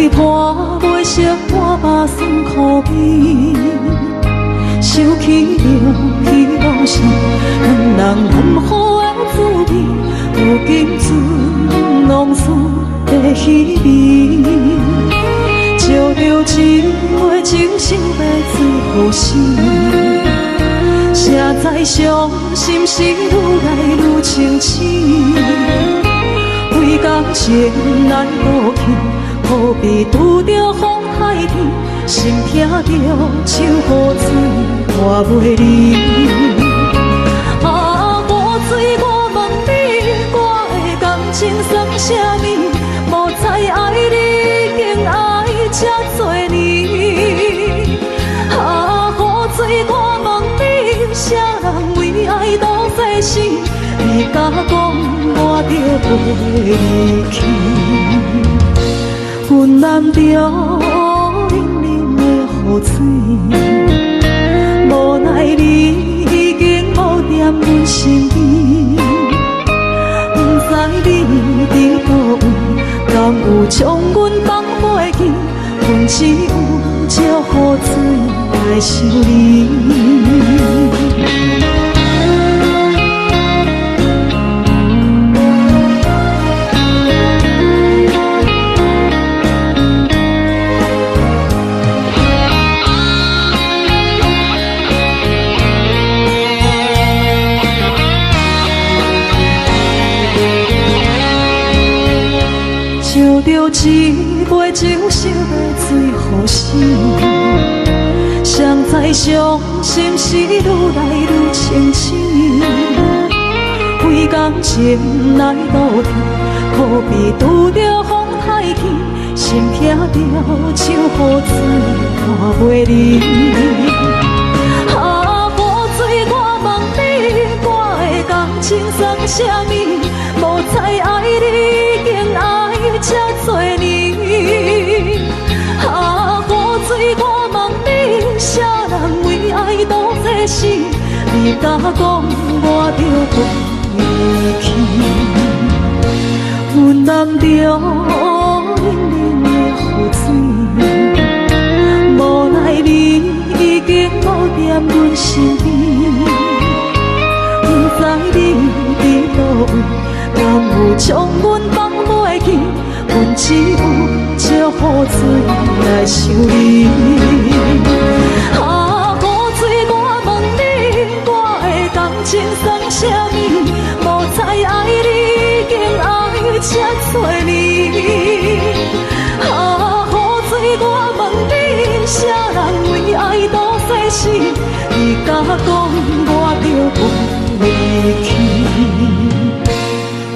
陪伴袂识半把酸苦味，想起着彼往事，两人难好的滋味，如今存拢输在稀微。借着一杯情深要醉好心，谁知伤心事愈来愈清醒。为感情来倒去，何必拄着风太甜，心痛着手雨水换袂离。啊，雨水，我问你，我的感情算啥物？无再爱你，竟爱这多年。啊，雨水，我问你，啥人为爱赌世事？你甲讲我着袂离去，阮淋着冷冷的雨水，无奈你已经无踮阮身边，不知你伫倒位，敢有将阮放袂记？阮只有借雨水来想你。一杯酒烧要醉好心，谁知伤心事愈来愈清醒。为感情来倒去，何必拄着风太起，心痛着手雨水看袂离。啊，雨水，我问你，我的感情算啥物？无再爱你，竟爱这多年。啊，雨水，我问你，啥人为爱赌这事？你甲讲我着袂离去，阮淋着冷冷的雨水，无奈你已经无踮阮身边，不知你伫倒位，敢有将阮放袂记？阮只有借雨水来想你。啊，雨水，我问你，我的感情算啥物？无再爱你，竟爱这多年。啊，雨水，我问你，啥人为爱赌世事？你甲讲我着袂离去，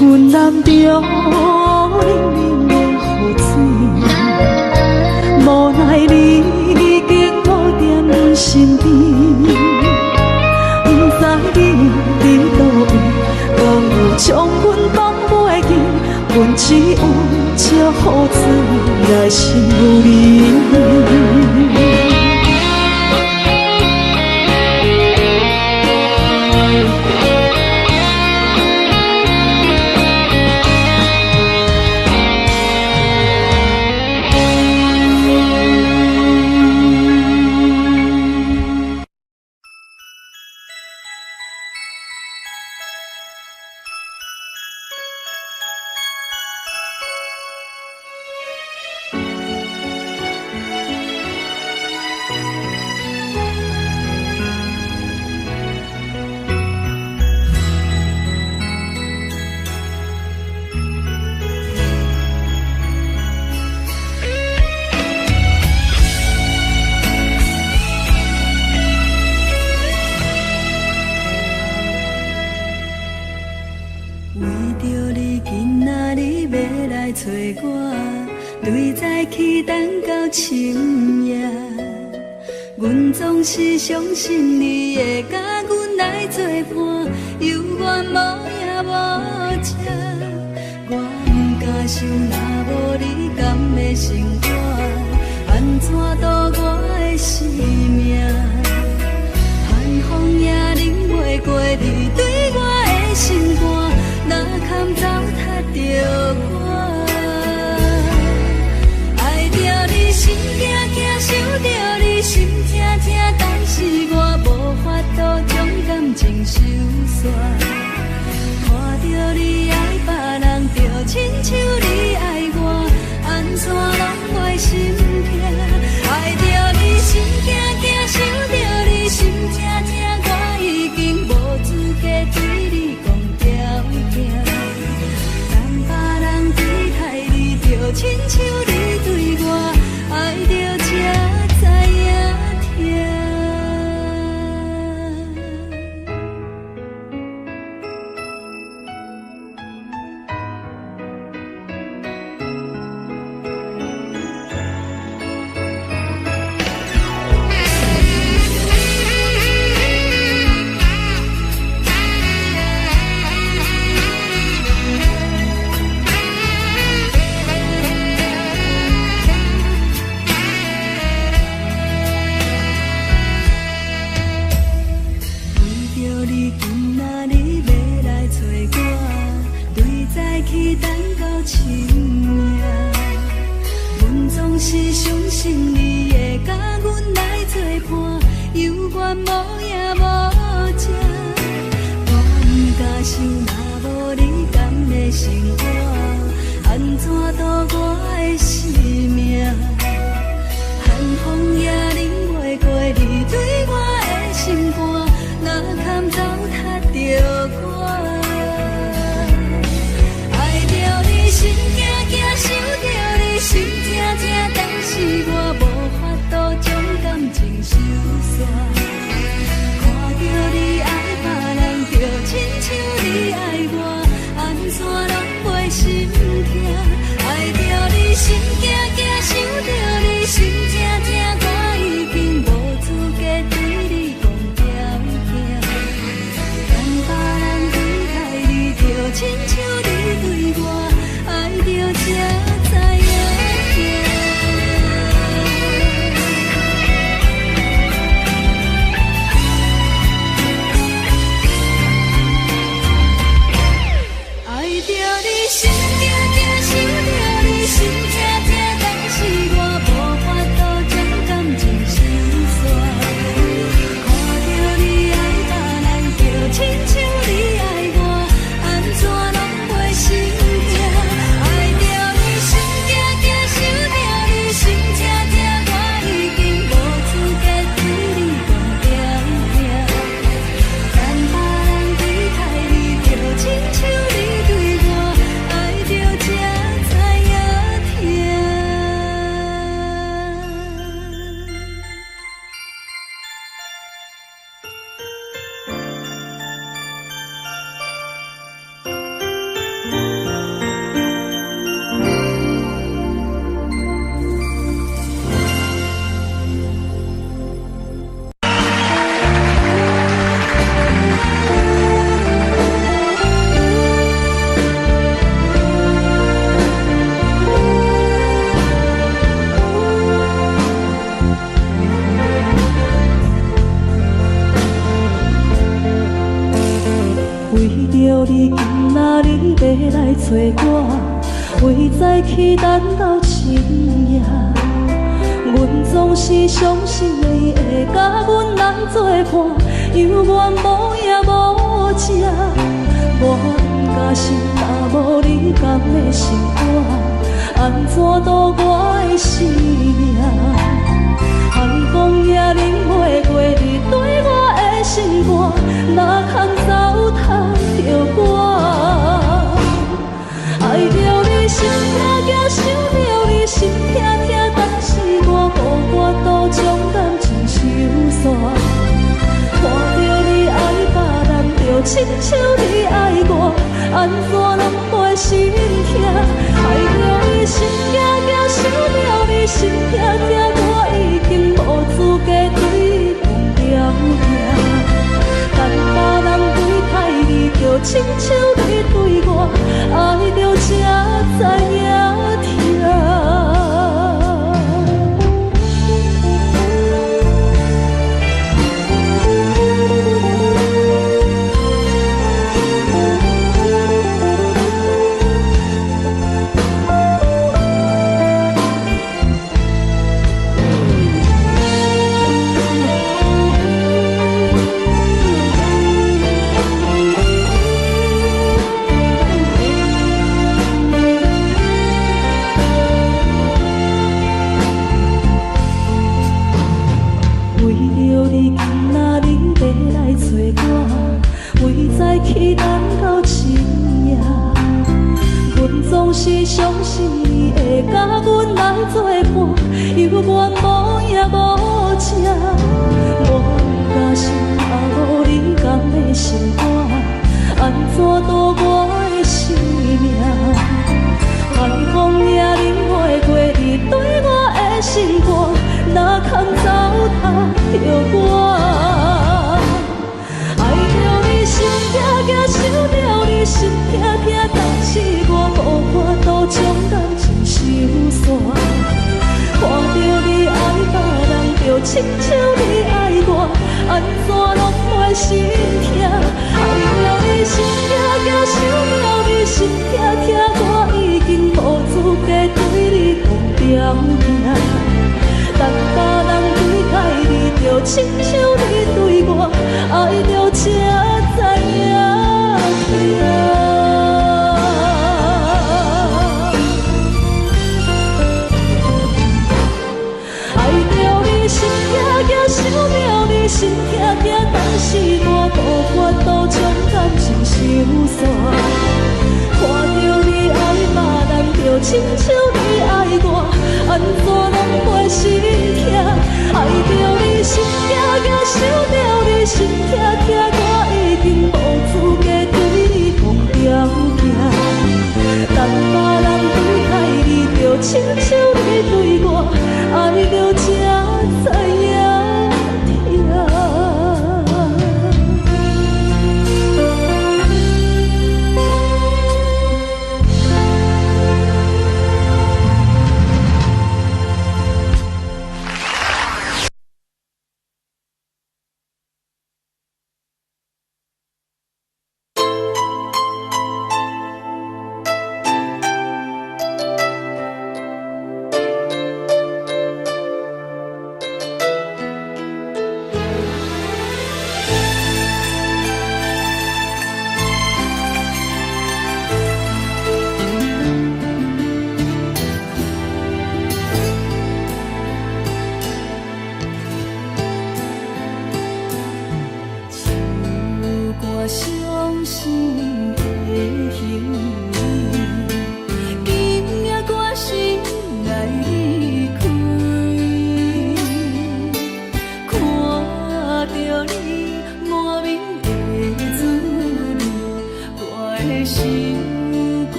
阮淋着冷冷的雨水，无奈你已经无踮阮身边，不知你伫倒位，敢有将阮放袂记？阮只有借雨水来想你。找我，对在起等到深夜，阮总是相信你会甲阮来作伴，犹原无影无迹。我不敢想，若无你甘会生活，安怎度我的生命？寒风也忍袂过你对我的心肝，若堪糟蹋着我。爱着是相信你会甲阮来作伴，犹原无影无迹。我不敢想，若无你甘的生活，安怎度我的生命？寒风也忍袂过你对我的心肝，若堪糟蹋着我。爱着你心惊惊，想着你心痛痛，但是我无法度将感情收煞。看着你爱别人，就亲像你爱我，安怎拢袂心痛？爱着你心惊惊，想着你心痛痛，我已经无资格对你讲条件。等别人离开你，就亲像你对我爱着才知影痛。爱着你心惊惊，想着你心痛痛，但是我无法度将感情收煞。看着你爱别人，就亲像你爱我，安怎拢袂心痛？爱着你心惊惊，想着你心痛痛，我已经无资格对你讲条件。等别人离开你，就亲像你对我爱着才知影痛。为着你，今仔日要来找我，为早起等到深夜。阮总是相信你会甲阮来作伴，犹原无影无迹。我不敢想，若无你甘的心肝，安怎度我的生命？寒风也忍袂过你对我的心肝，哪堪糟蹋着我？爱着你心痛痛，想着你心痛痛，但是我无法度将感情收煞。看着你爱别人，就亲像你爱我，安怎拢袂心痛？爱着你心惊惊，想着你心痛痛，我已经无资格对讲条件。等别人离开你，就亲像你对我爱着才知影痛。去等到深夜，阮总是相信你会甲阮来作伴，犹原无影无迹。我不敢想，若无你甘的心肝，安怎度我的生命？寒风也忍袂过你对我的心肝，哪堪糟蹋着我？心痛痛，想着你心痛痛，但是我无法度将感情收煞。看着你爱别人，就亲像你爱我，安怎拢袂心痛？爱着你心痛痛，想着你心痛痛，我已经无资格对你讲条件。亲像你对我爱着才知影疼。爱着你心惊惊，想着你心痛痛，但是我多怨多将感情收煞。看着你爱别人，就亲像你爱我，安怎拢袂心痛？爱着你心惊惊，想着你心痛痛，我已经无资格对你讲条件。但别人对待你，就亲像你对我爱着才知影疼。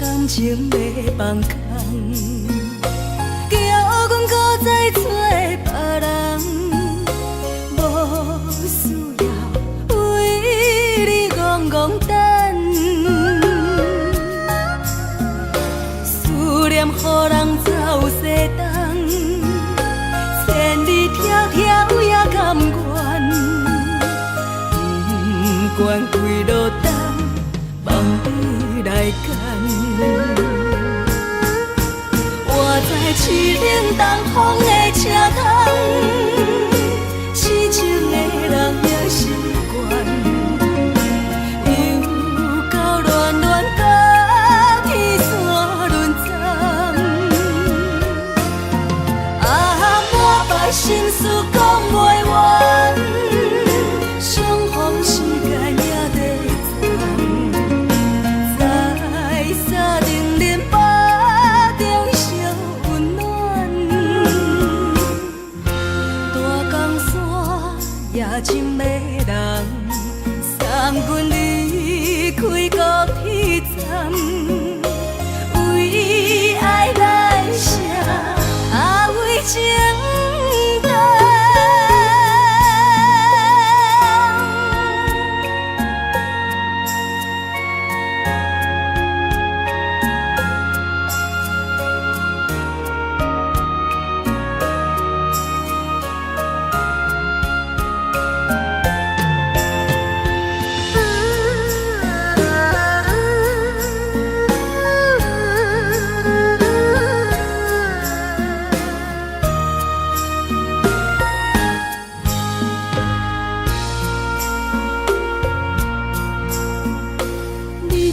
感情要放空，叫阮搁再找别人，无需要为你戆戆等。思念予人走西东，千里迢迢也甘愿，不管几落冬，望你来牵。我在市顶东风的车窗，痴情的人也习惯，又到恋恋到天山沦陷。啊，满腹心事讲袂完，相逢时间也在在沙丁林巴中烧温暖。大江山夜深的人，送阮离开高铁站，为爱来写，啊为情动。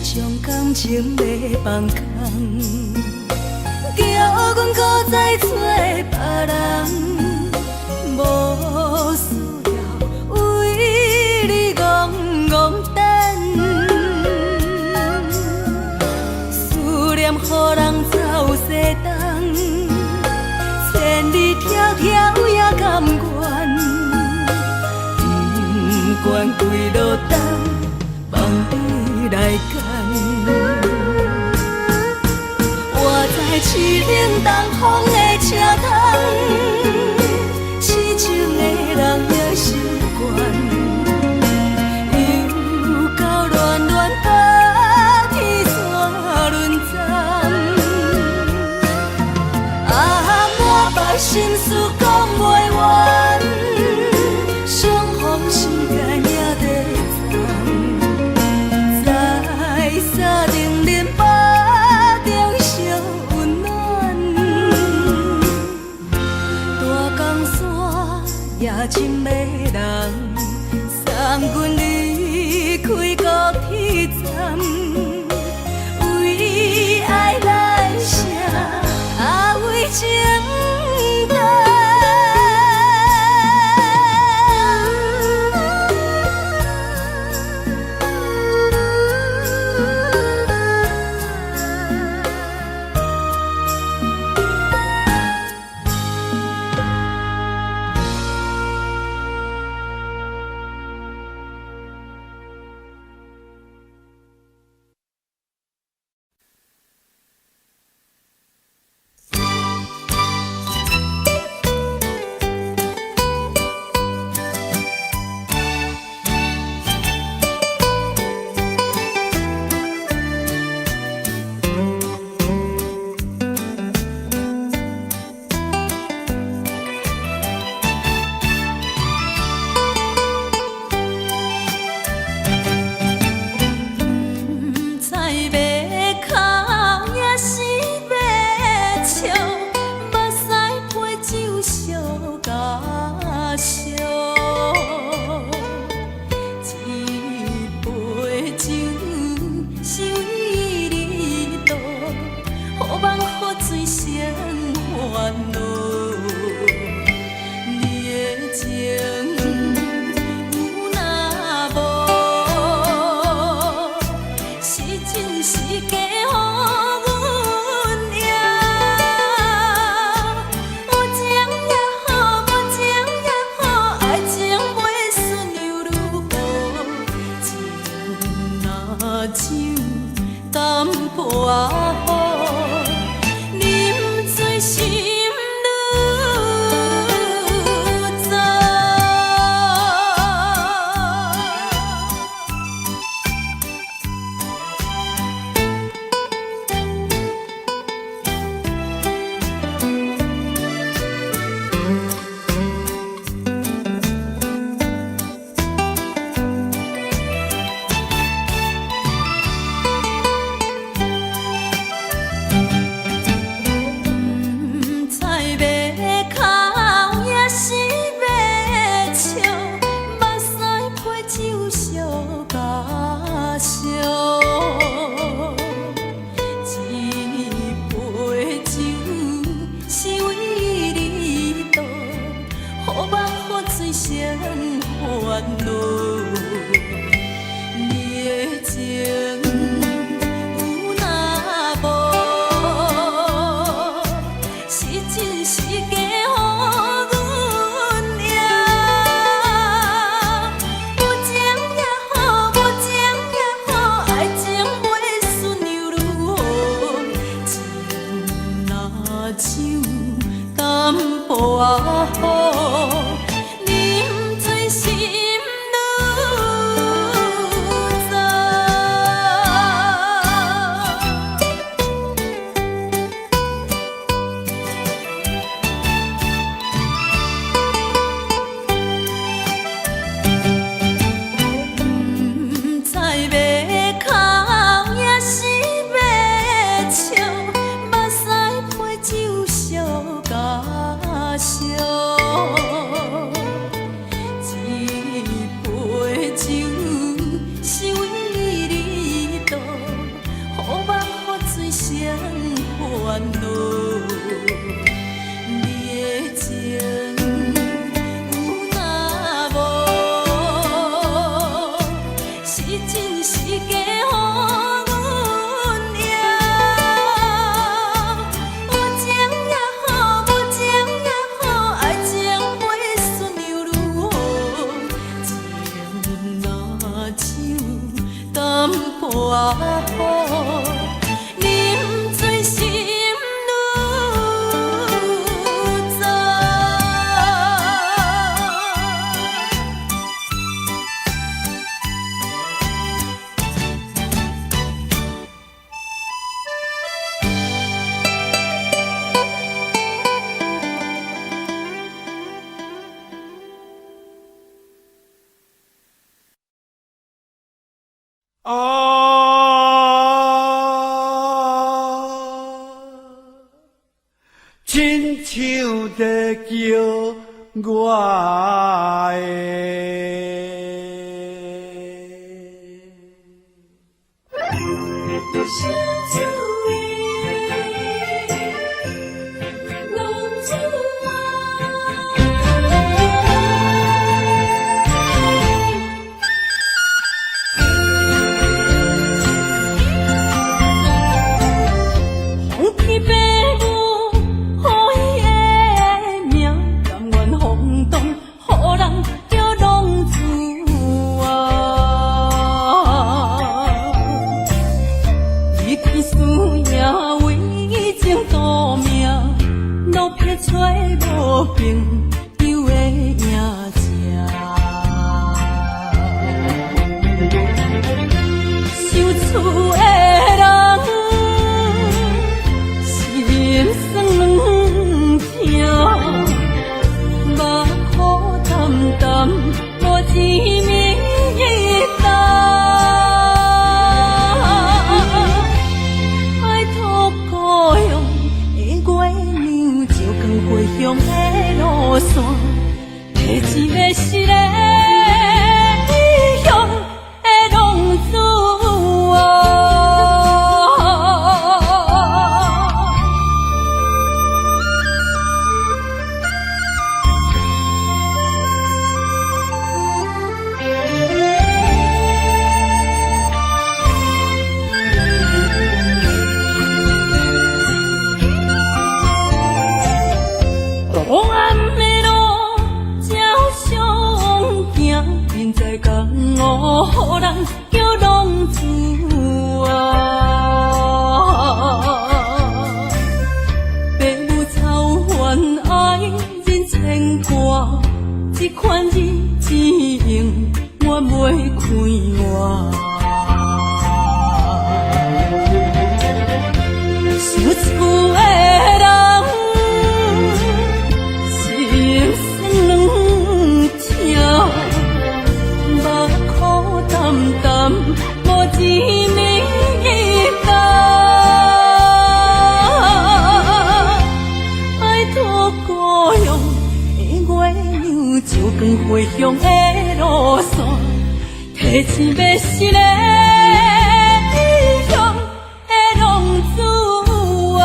将感情要放空，叫阮搁再找别人，无需要为你戆戆等。思念予人走西东，千里迢迢也甘愿，不管几落冬，望你来牵。我在市顶东风的车窗，痴情的人也习惯，又到恋恋到天山沦陷。啊，满腹心事讲袂完，相逢时间也在沙丁林巴中烧温暖。破雨，饮醉心愈早。不知要哭也是要笑，目屎配酒烧甲烧。一杯酒是为你度，好梦好醉谁烦恼？你的情有若无，是真是假予阮赢。有情也好，无情也好，爱情会顺流如雨。情若酒淡薄仔好，饮醉心愈早。亲像在叫我红旗白舞，好伊的名，甘愿轰动，予人叫浪子啊！离天思也为情赌命，路撇出无朋友的影子。受厝的人。心酸痛，目苦淡淡，无滋味淡。爱托故乡的月亮，照光回乡的路线，提一个失个异乡的浪子啊！黑暗的路，照常行，人在江湖，予人叫浪子啊！父母操烦爱人牵挂，这款日子用我袂开我。受厝的人。心酸两条，目苦淡淡，无滋味淡。爱托故乡的月亮，照光回乡的路线，提醒要失个异乡的浪子啊！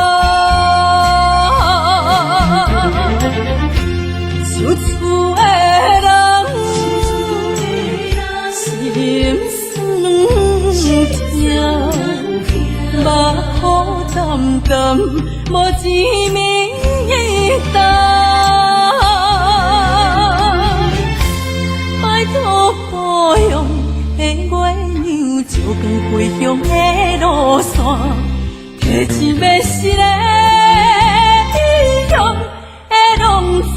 受厝的人，心酸两条，目苦淡淡，无滋味淡。爱托故乡的月亮，照光回乡的路线，提一要失个异乡的浪子。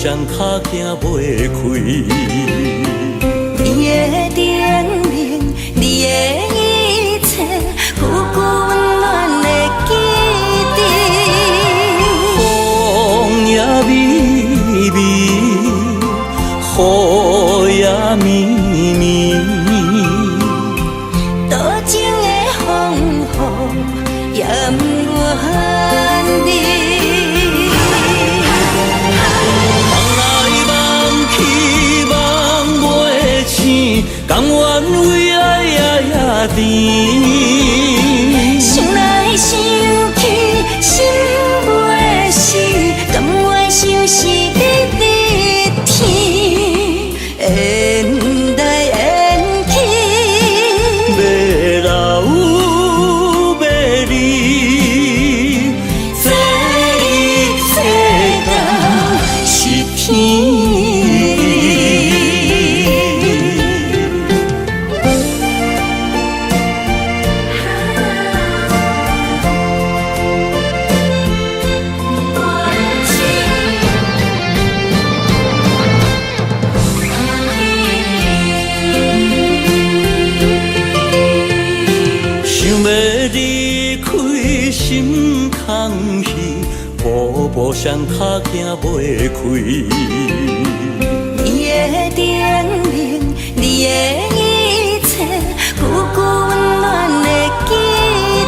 双脚行袂开。你的叮咛，你的一切，久久温暖的记忆。风也微微，雨也绵绵，多情的风雨也不愿离。甘愿为爱夜夜甜，想来想去心袂死，甘愿相思日日天，缘来缘去，要老要离，这一世间是天。步步双脚行袂开，你的叮咛，你的一切，久久温暖的记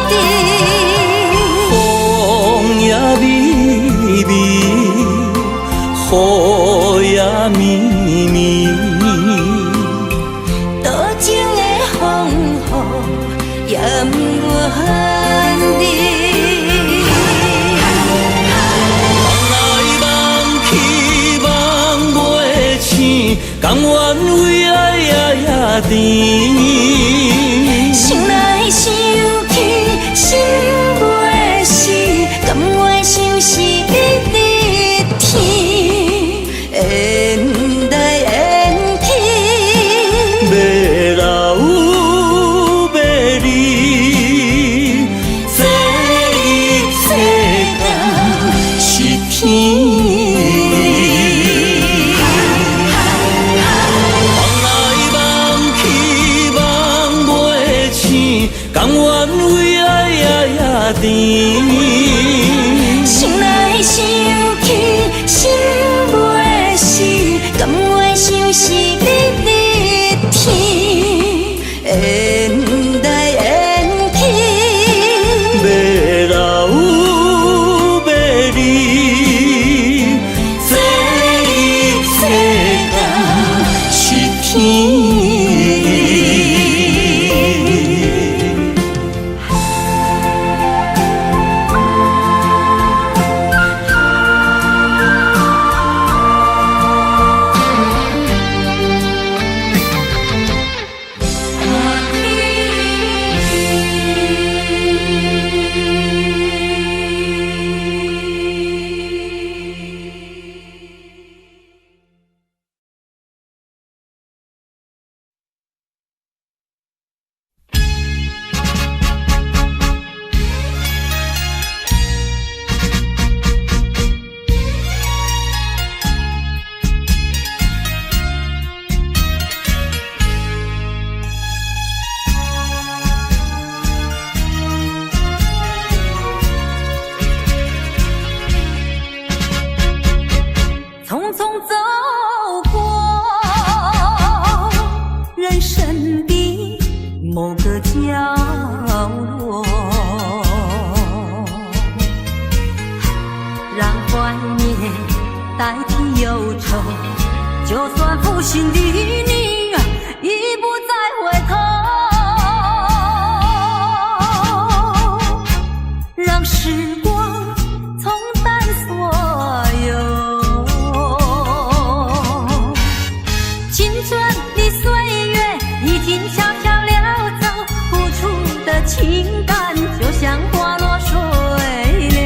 忆。风也微微，雨也绵绵，多情的风雨也不愿离。甘愿为爱夜夜甜，想来想去心袂死，甘愿相思日日天，缘来缘去，要老要离，这一世间是天。甘愿为爱夜夜甜，想来想去心袂死，甘愿相思日日天，缘来缘去，要老要离，这一世间是天。某个角落，让怀念代替忧愁，就算负心的你已不再回头，让时光冲淡所有青春的岁月已经悄悄溜走，付出的情感就像花落水流。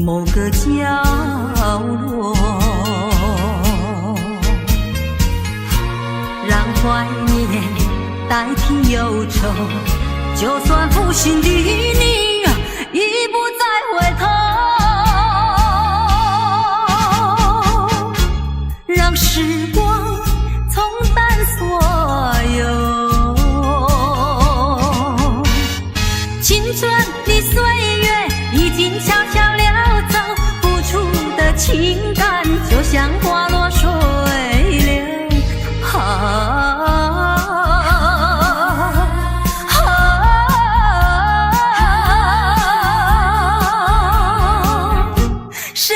某个角落，让怀念代替忧愁，就算负心的你已不再回头，让时光冲淡所有青春的岁月已经悄悄溜走，付出的情感就像花落水流。谁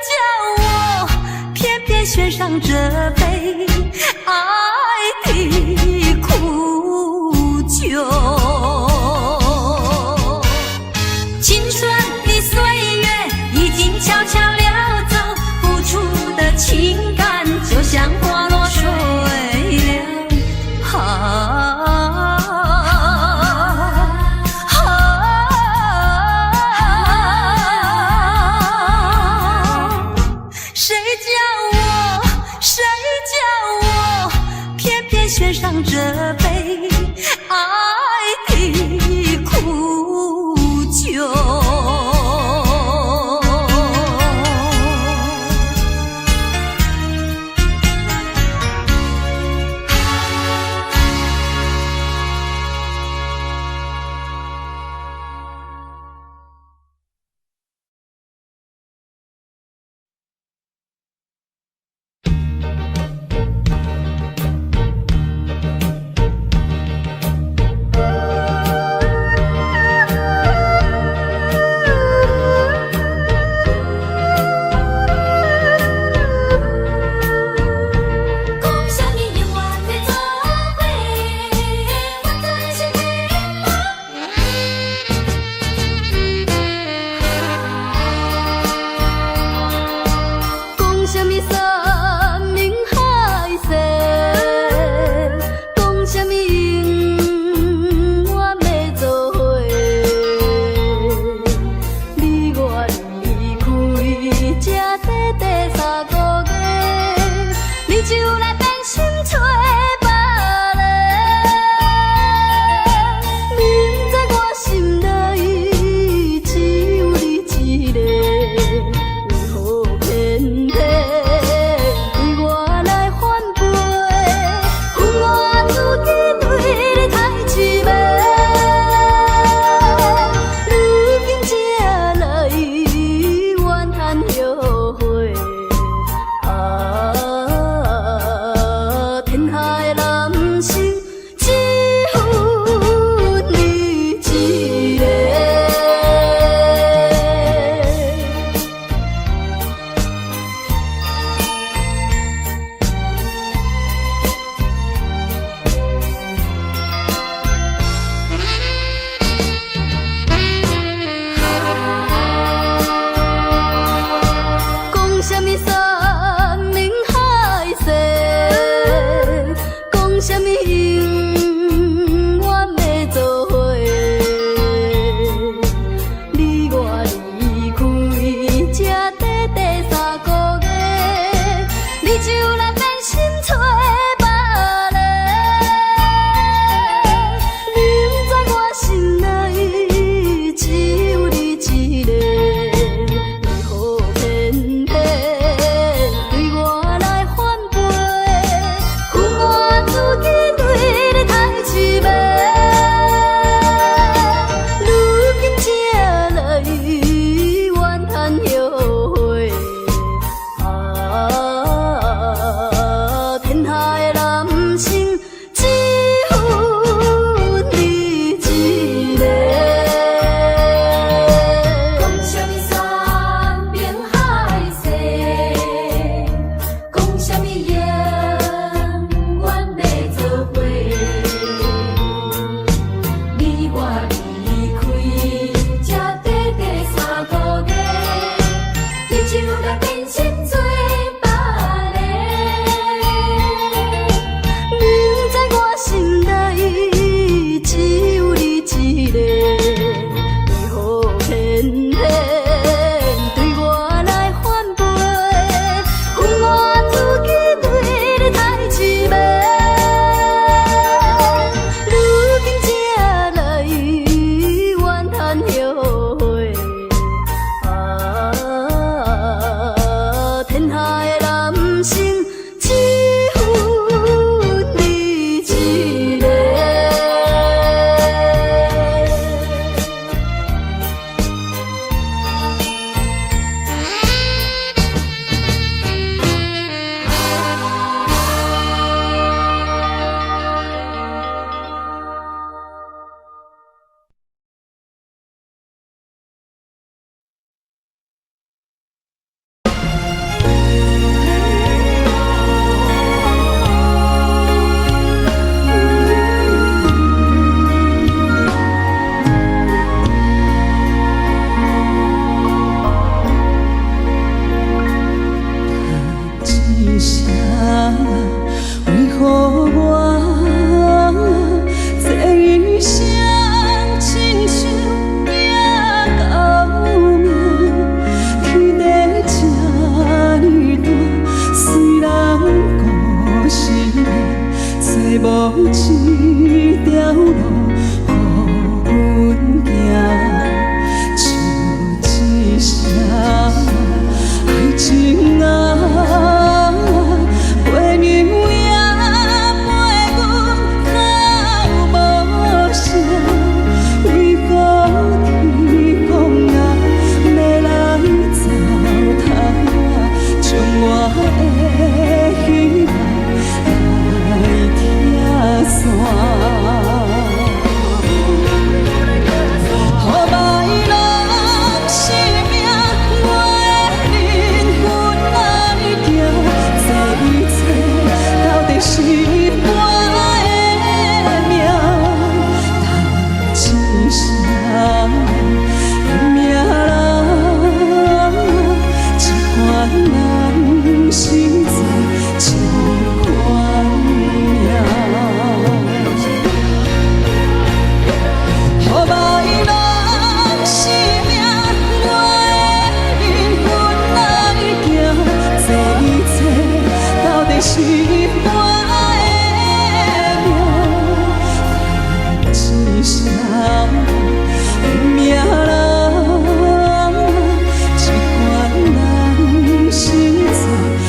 叫我偏偏选上这杯爱的苦酒？青春的岁月已经悄悄溜走，付出的情感就像花落水流。谁叫我偏偏选上这杯爱的苦酒？生只有你一个。一声，为何我这一生亲像也到命？天地这呢大，虽然故事找无一条路予阮行，就一声爱情啊。陪娘也陪阮到无声，为何天公啊要来糟蹋，将我的希望来拆散？是我的命，叹一声，命人，一款人生在一款命。予歹人生命，我的灵魂来行，这一切到底是我？一声命人，一款人生在一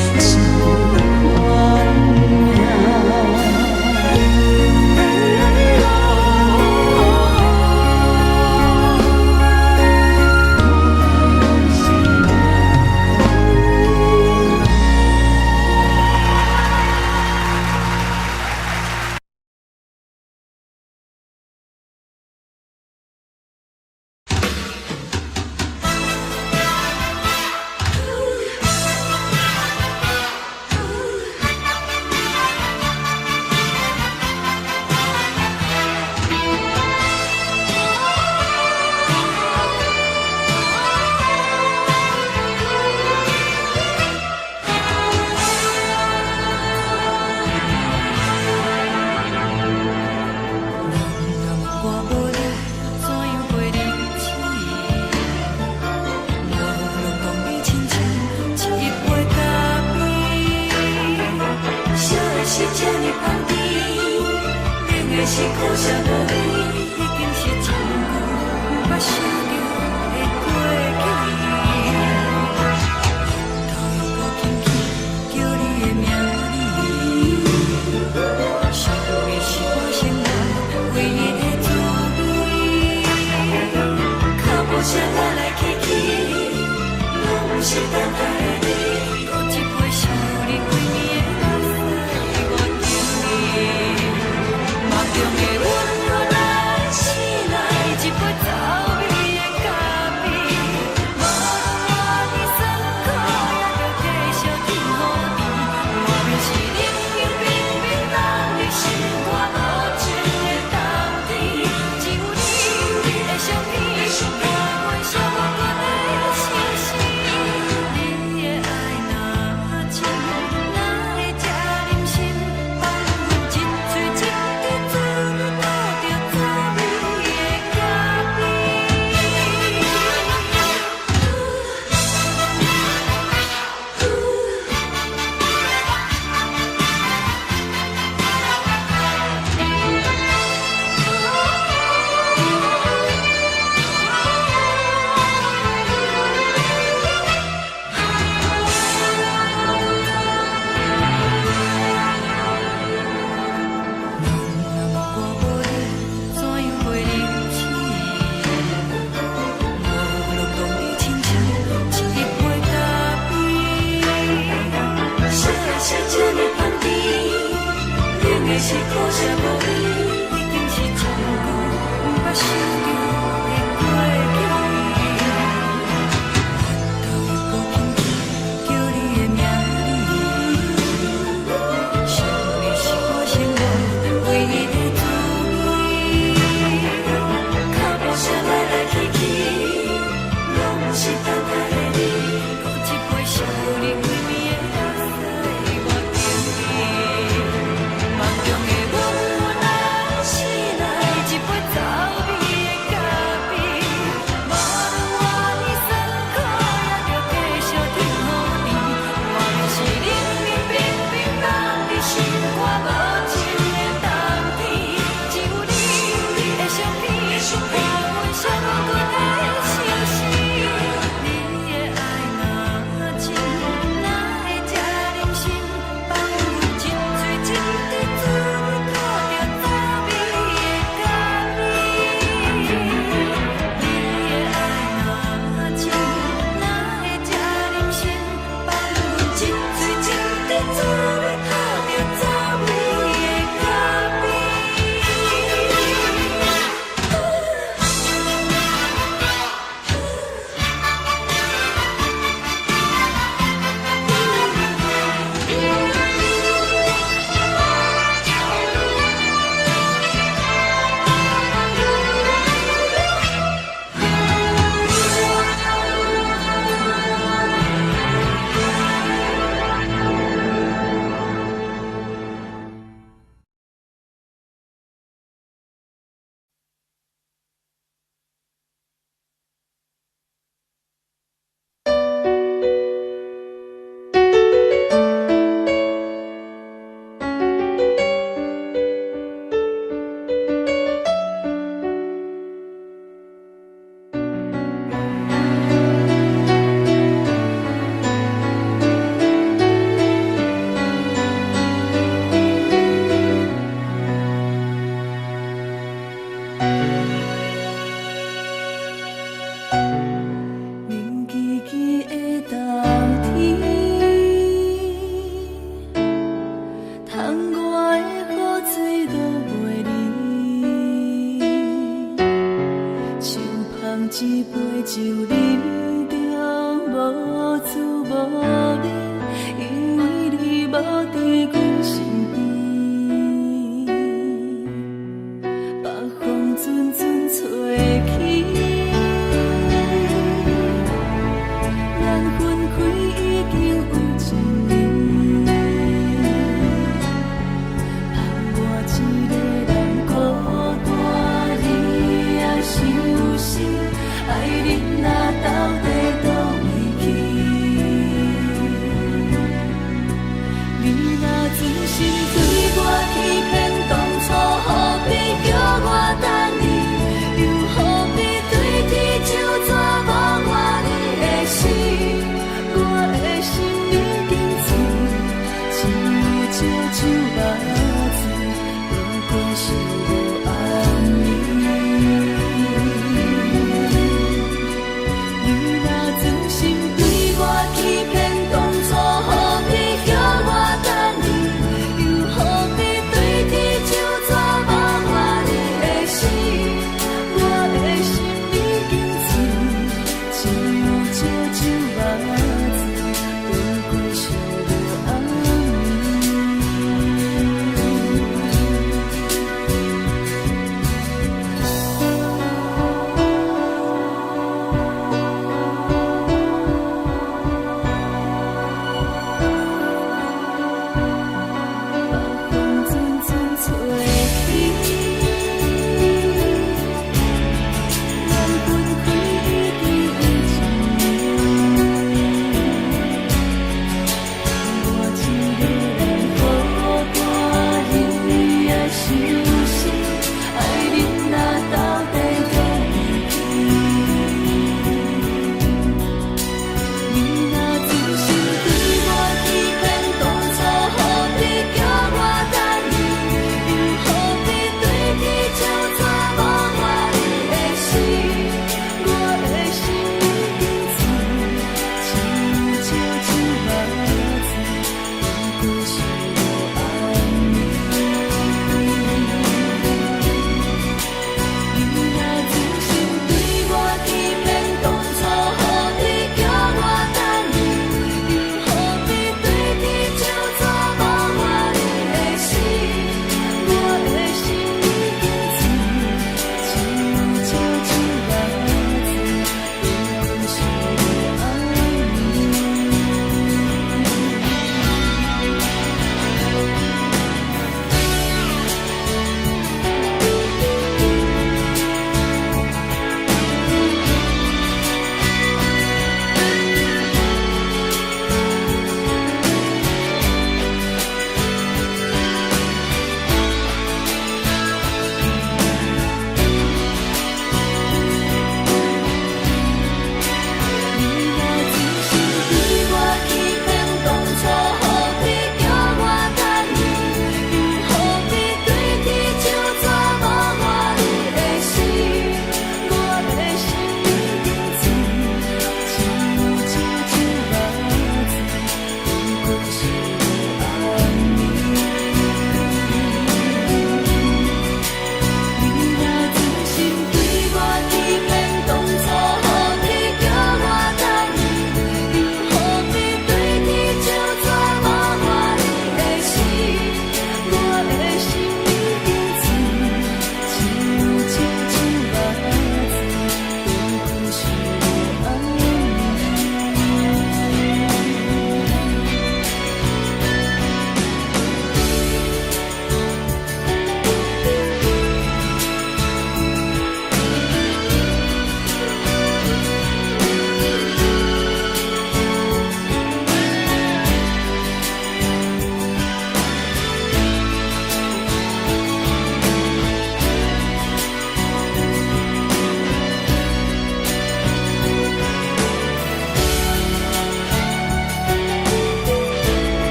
款命。是苦涩无味，已经是一句无法想着的过去。头又搁轻轻叫你的名字，想的是我生来唯一的滋味。脚步声来来去去，拢不是等待的你，搁一杯烧你几年的目屎，我敬你。梦中的阮，原来醒来一杯走味的是苦涩无味，已经是一句不捌想着的过去。都无轻轻叫你的名字，想你是我生活唯一的滋味。脚步声来来去去，拢是等待的你，搁一杯烧你归暝的汗水我敬你。梦中的阮，若醒来一杯走味的咖啡，无论我呢酸苦，也着继续甜予你。我就是冷冷冰冰放伫心肝无情的冬天，只有你的相片，伴阮最无辜的相思。你的爱若真，哪会这忍心放阮一嘴一滴滋味，靠着走味的咖啡？你的爱若真，哪会这忍心放阮一嘴一滴滋味，靠着走味的咖啡？冷叽叽的冬天，窗外的雨水落袂离，手捧一杯酒，饮着无滋无味，因为你无伫阮身边，北风阵阵吹起。咱分开已经有一年，盼我一个人孤单，你也伤心，爱你若到底倒位去？你若真心对我欺骗，当初何必叫我等你？又何必对天就绝望我你的心？我的心已经碎，只有这酒目睭，不过是无安眠。你若真心对我欺骗，当初何必叫我等你？又何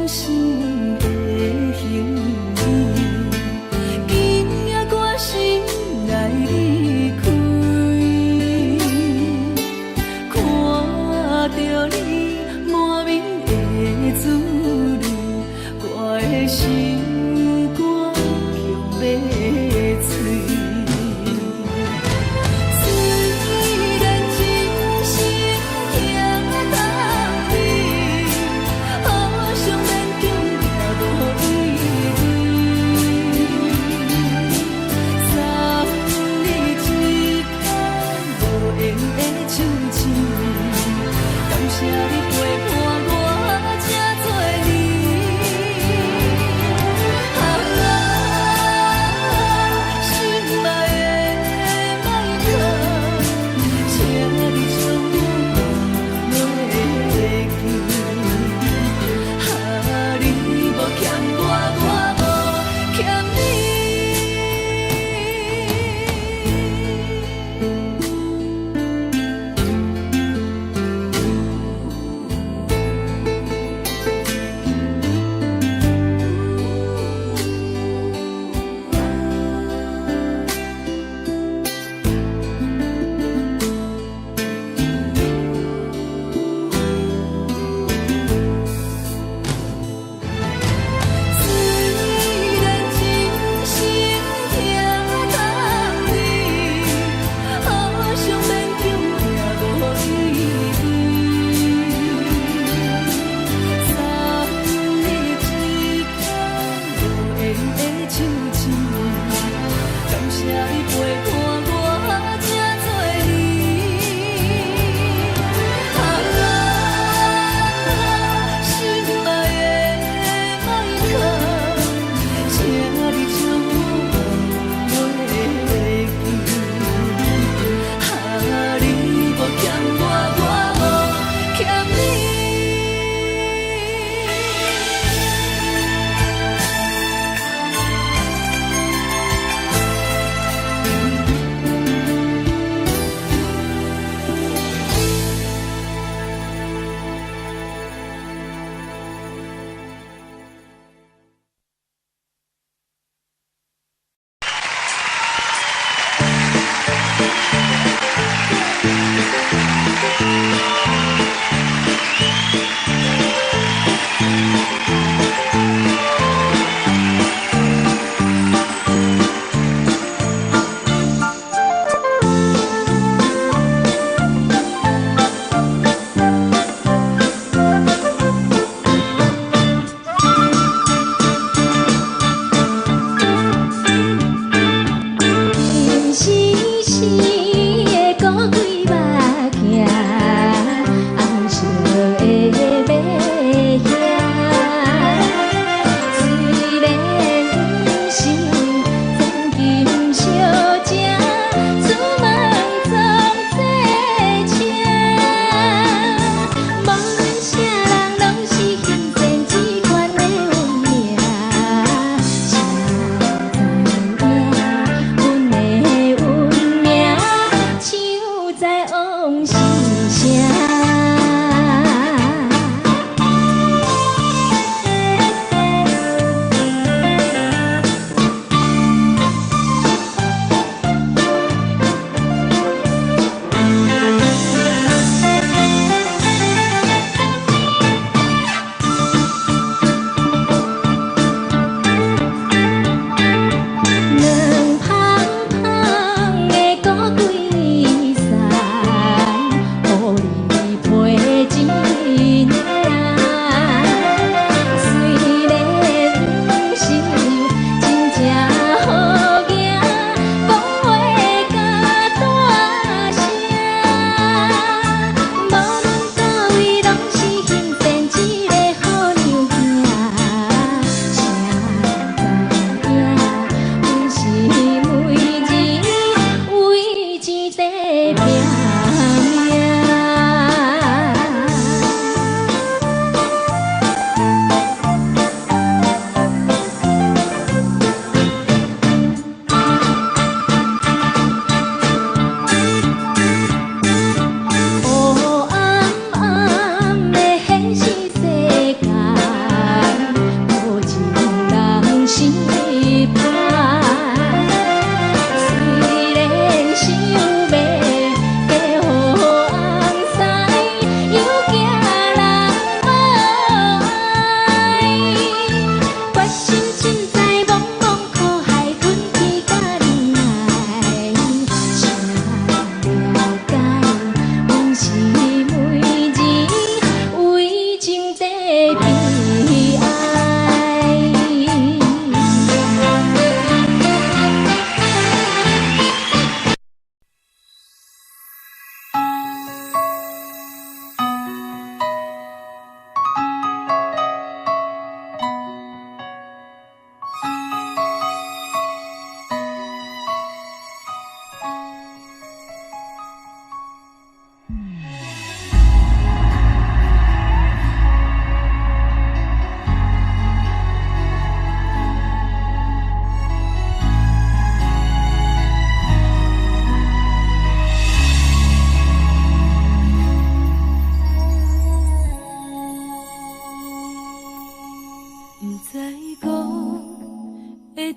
想的行李，今夜我心来离开，看着你满面的滋味，我的心肝强要碎。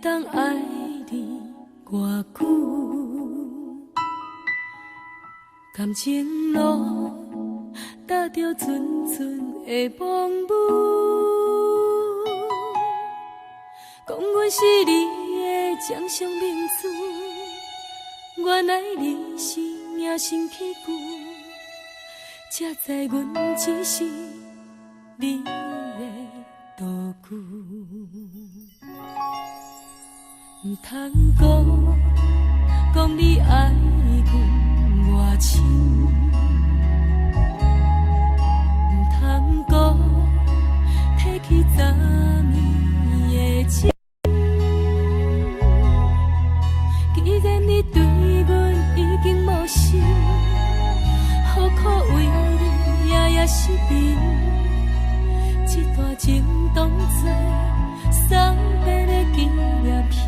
当爱你偌久？感情路踏着纯纯的梦雾，讲阮是你的掌上明珠，原来你是命生起句，才知阮只是你的道具。唔通讲你爱阮偌深，唔通讲提起昨暝的情。既然你对阮已经无心，何苦为你夜夜失眠？这段情当作送别的纪念品。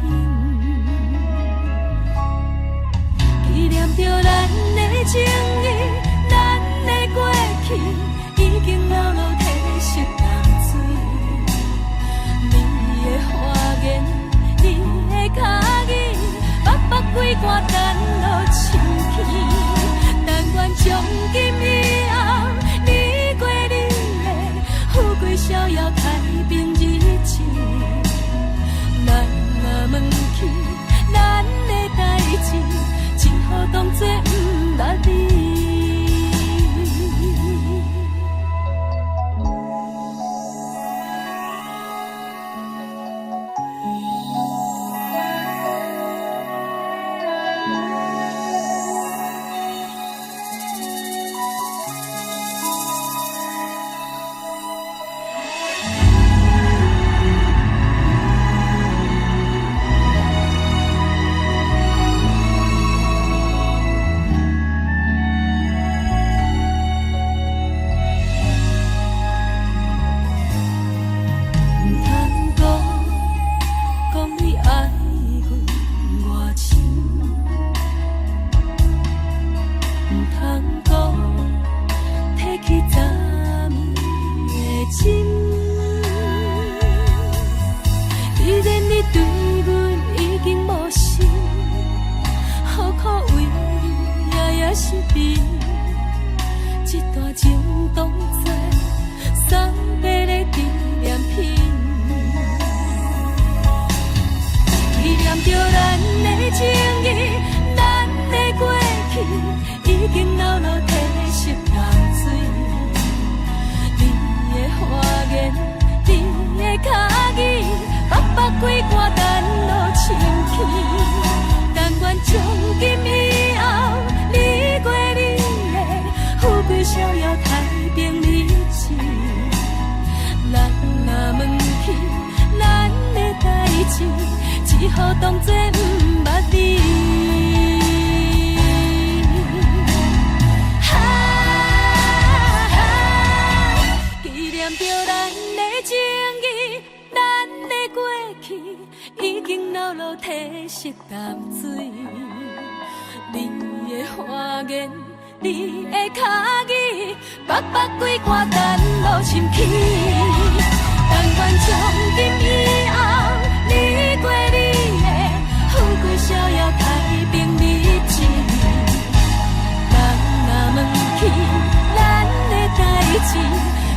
纪念着咱的情谊，咱的过去，已经老老褪色淡水。你的花言，你的脚语，白白几段等落深去。但愿从今以后，你过你的富贵逍遥太平日子。咱若问起咱的代志，只好当作不捌你。只好当作不捌你。纪念着咱的情谊，咱的过去已经老老褪色淡水。你的花言，你的脚语，白白几段等落深去。但愿从今以后，你过你的富贵逍遥太平日子。人若问起咱的代志，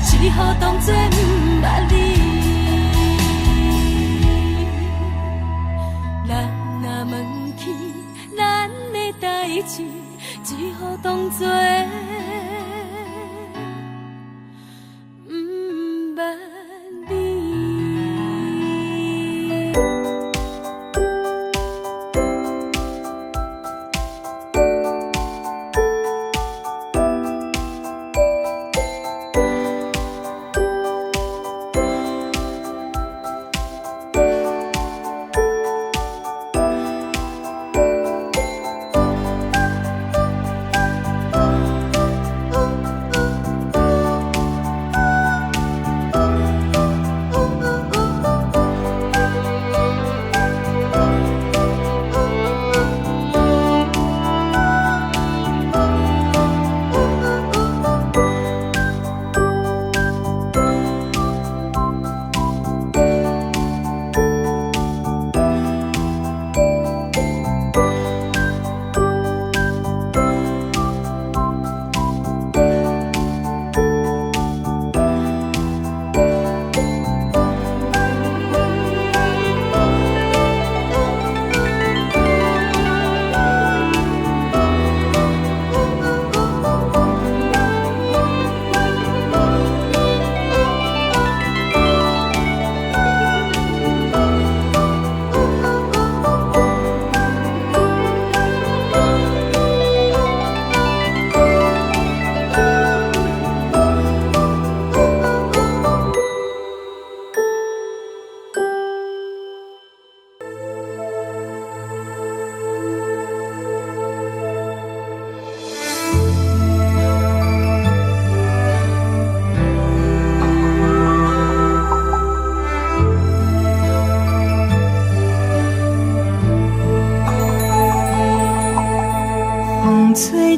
只好当作不捌你。人若问起咱的代志，只好当作不捌你。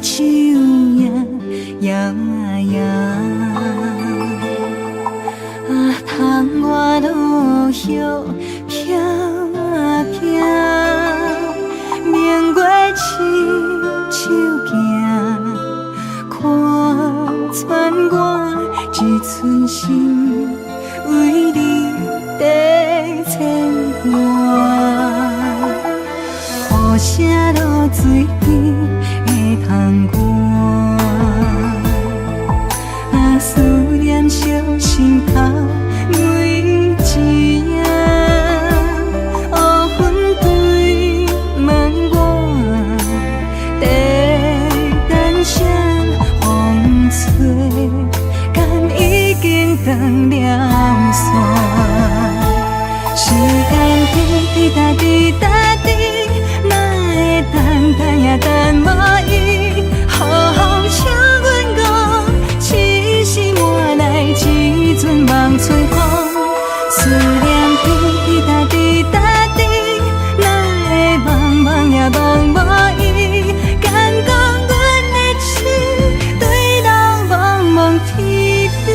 树叶摇啊摇，啊，窗外落叶飘啊飘，明月深手行，看穿我一寸心，为你在牵挂。雨声落水边会通寒，啊，思念烧心头每一夜，乌云对问我，在等啥风吹，敢已经断了线。时间滴答滴答滴，哪会等也等无伊？好好请阮讲，痴心换来一阵梦吹风。思念滴答滴答滴，哪会茫茫也茫无伊？敢讲阮的心对人茫茫天边。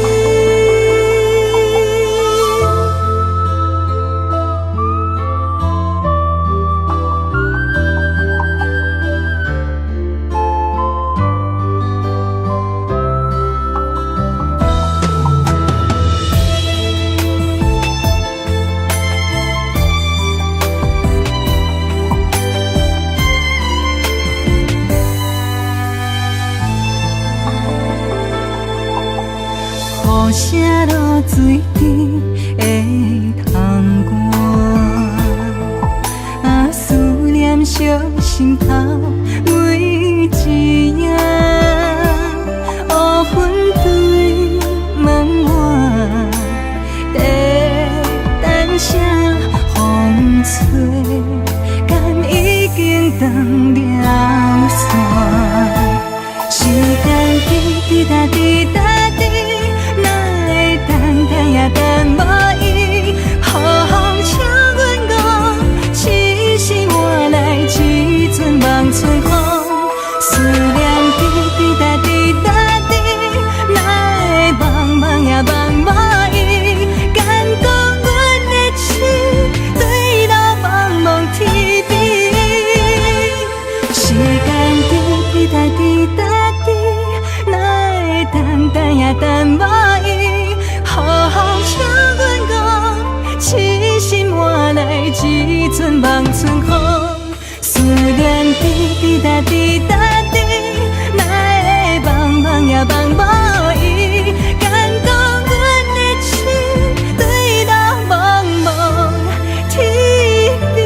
雨声落水边会通寒，啊，思念烧心头每一夜，乌云对问我，在等啥风吹，敢已经断了线。时间滴答滴答滴，也等无伊，好好请阮讲，痴心换来一阵梦吹风。思念滴答滴答滴，哪会茫茫也茫无伊？敢讲阮的心对路茫茫天边。时间滴答滴答滴，哪会等也等无伊？好好请阮讲，痴心换来一阵梦春风。思念滴答滴答滴，哪会茫茫也茫无伊？敢讲阮的心对路茫茫天边。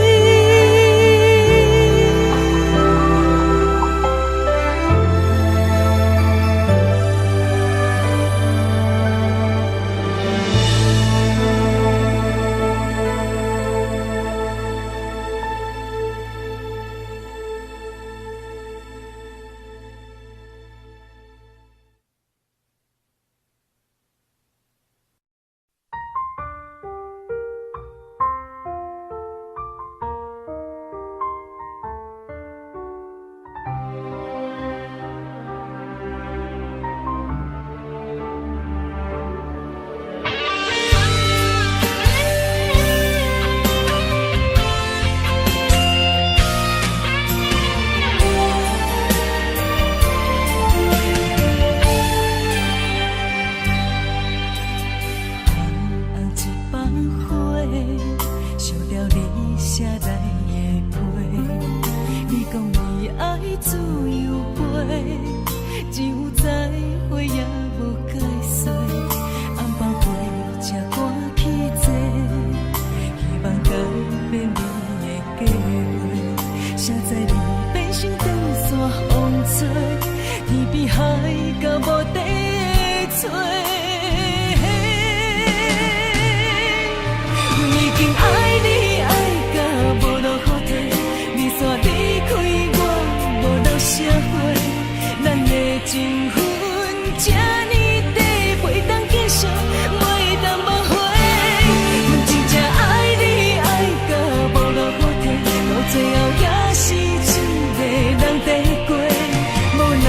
最后也是一个人在过，无奈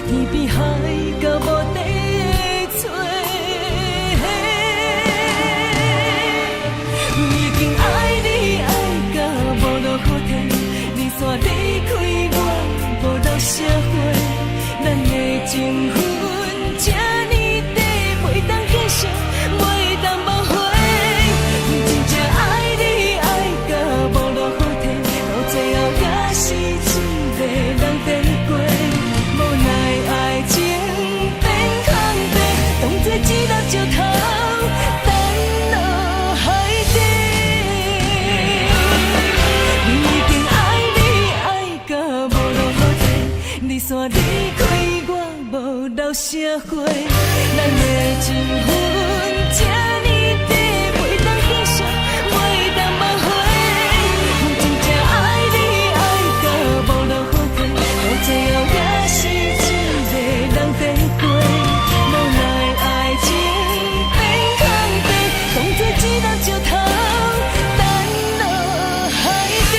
天边海到无底的找。已经爱你爱到无路可退，你煞离开我，无留社会，咱的情分这呢短，袂当继续，袂当挽回。真正爱你爱到无路可退，到最后也是一个人在过。无奈爱情变空白，当作一粒石头沉落海底。已经爱你爱到无路可退，你煞离开我，无留社会，咱的情分这呢短，袂当继续，袂当挽回。真正爱你爱到无路可退，到最后也是一个人在过。无奈爱情变空白，当作一粒石头沉落海底。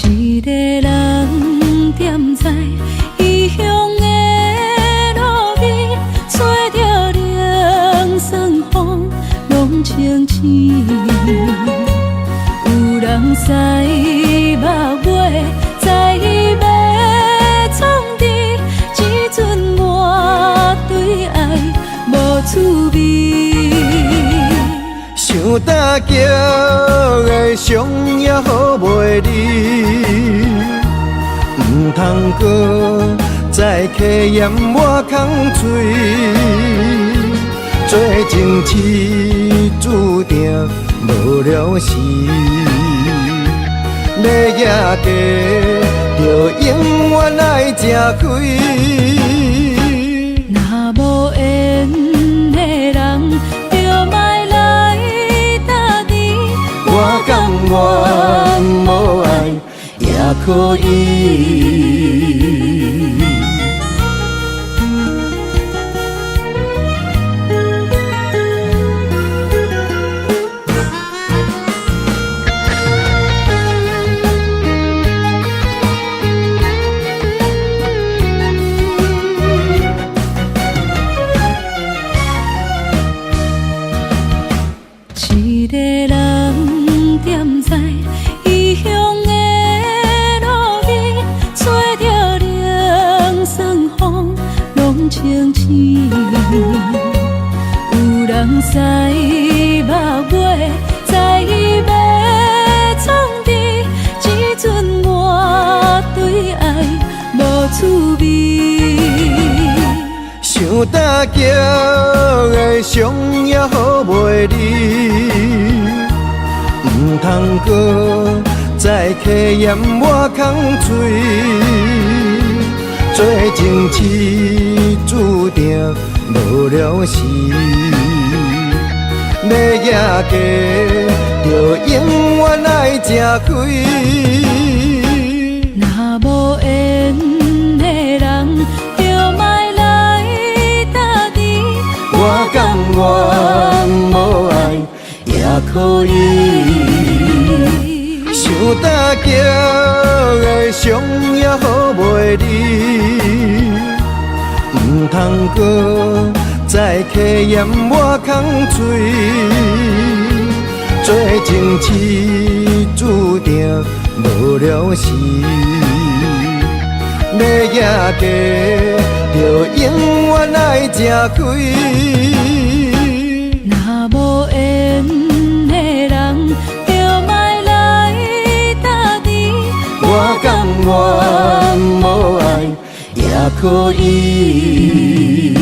一个人踮在异乡的路边，吹着冷霜风，拢清醒。有人驶目尾，在要创治，只准我对爱无趣味。想搭桥的伤也好袂离，唔通搁再客嫌我空嘴，做情痴注定无了时，要野地就永远爱吃亏。若无缘的人，就莫来搭你。我甘愿无爱也可以。一个人踮在异乡的路边，吹着冷霜风，拢清醒。有人驶目尾，在要创治，只准我对爱无趣味。想搭桥的伤也好袂离，唔通搁再客嫌我空嘴，做情痴注定无了时，要野家就永远爱吃亏。若无缘的人，就莫来搭你。我甘愿无爱也可以。想搭桥的伤也好袂离，唔通搁再客嫌我空嘴，做情痴注定无了时，要野家就永远爱吃亏。若无缘的人，就莫来搭你。我甘愿可以。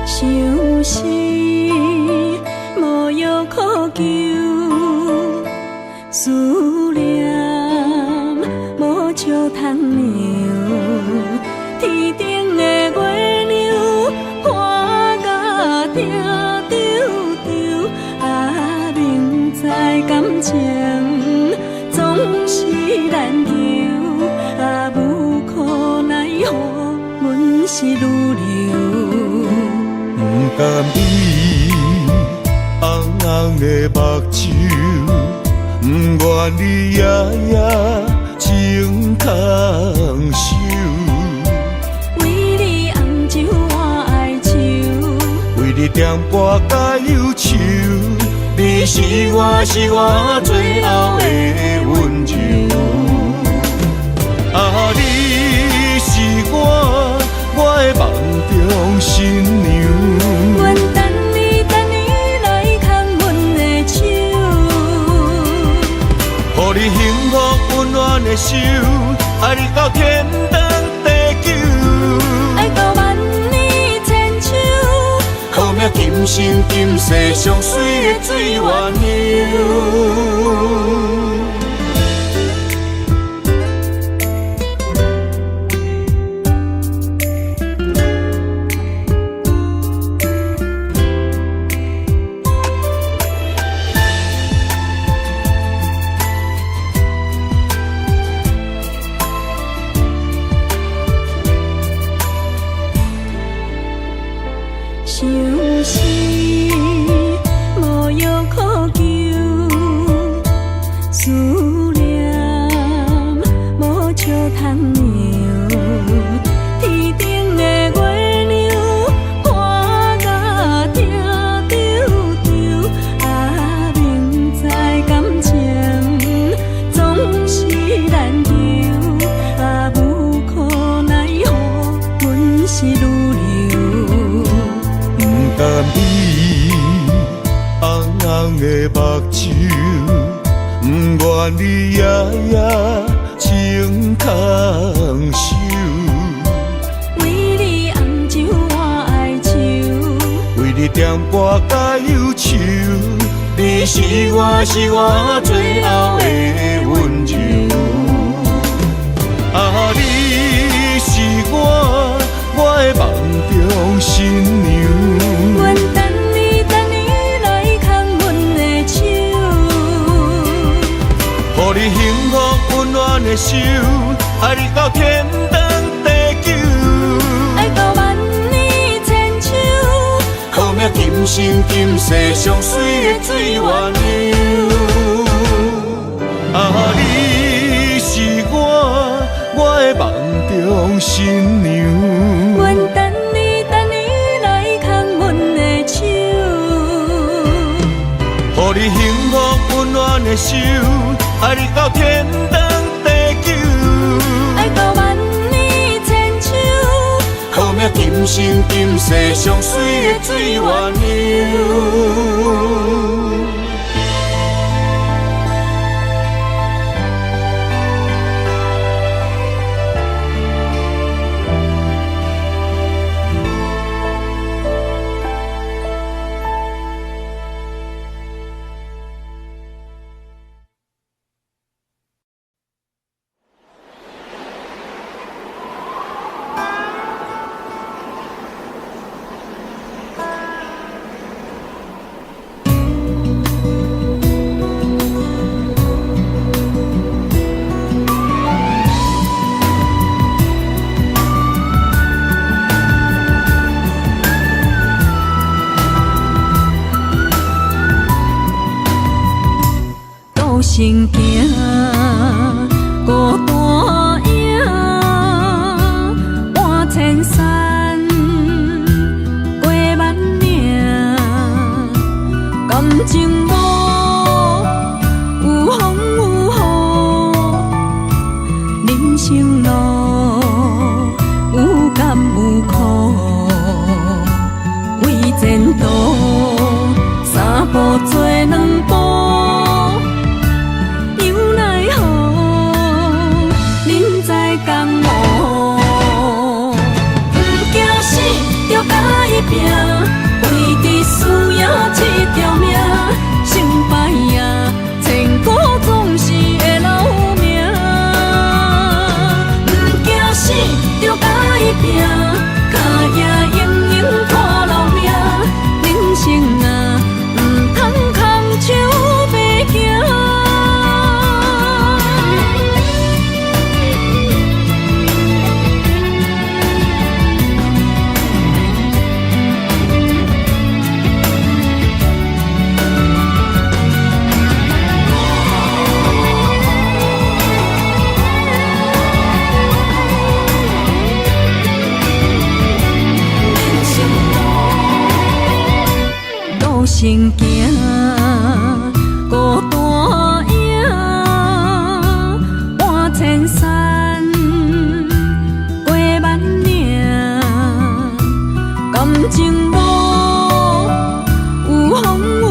相思无药可救，思念无石通量。天顶的月亮看甲定丢丢，啊，明知感情总是难求，啊，无可奈何，阮是女流。不甘伊红红的目睭，不愿你夜夜情空守。为你红酒换哀愁，为你点歌甲忧愁，你是我最后的温柔。啊，你是我的梦中新娘。阮等你来牵阮的手，予你幸福温暖的手，爱你到天长地久，爱到万年千秋，好命今生今世上水的水源流。相思无药可救，思念无石通量。天顶的月亮看甲定丢丢，啊，明知感情总是难求，啊，无可奈何，阮是女流。不甘你红红的目睭，不愿你夜夜情空守。为你红酒换哀愁，为你点歌甲忧愁，你是我最后的温柔。啊，你是我的梦中新娘。阮等你来牵阮的手，予你幸福温暖的手，爱你到天长地久，爱到万年千秋，好命今生今世上水的水源流。啊，你是我的梦中新娘。阮等你来牵阮的手，予你幸福温暖的手，爱你到天长地久，爱到万年千秋，好命今生今世上水的水源流。行行，孤单影，半千山，过万岭，感情无有风有雨，人生路有甘有苦，为前途三步做两步。拼，为伫输赢这条命，成败赢，千古总是会留名。不惊死，就甲伊拼，脚也硬硬拖老命。人生啊，唔通空手白行。行行，孤单影，半千山，过万岭，感情无有风有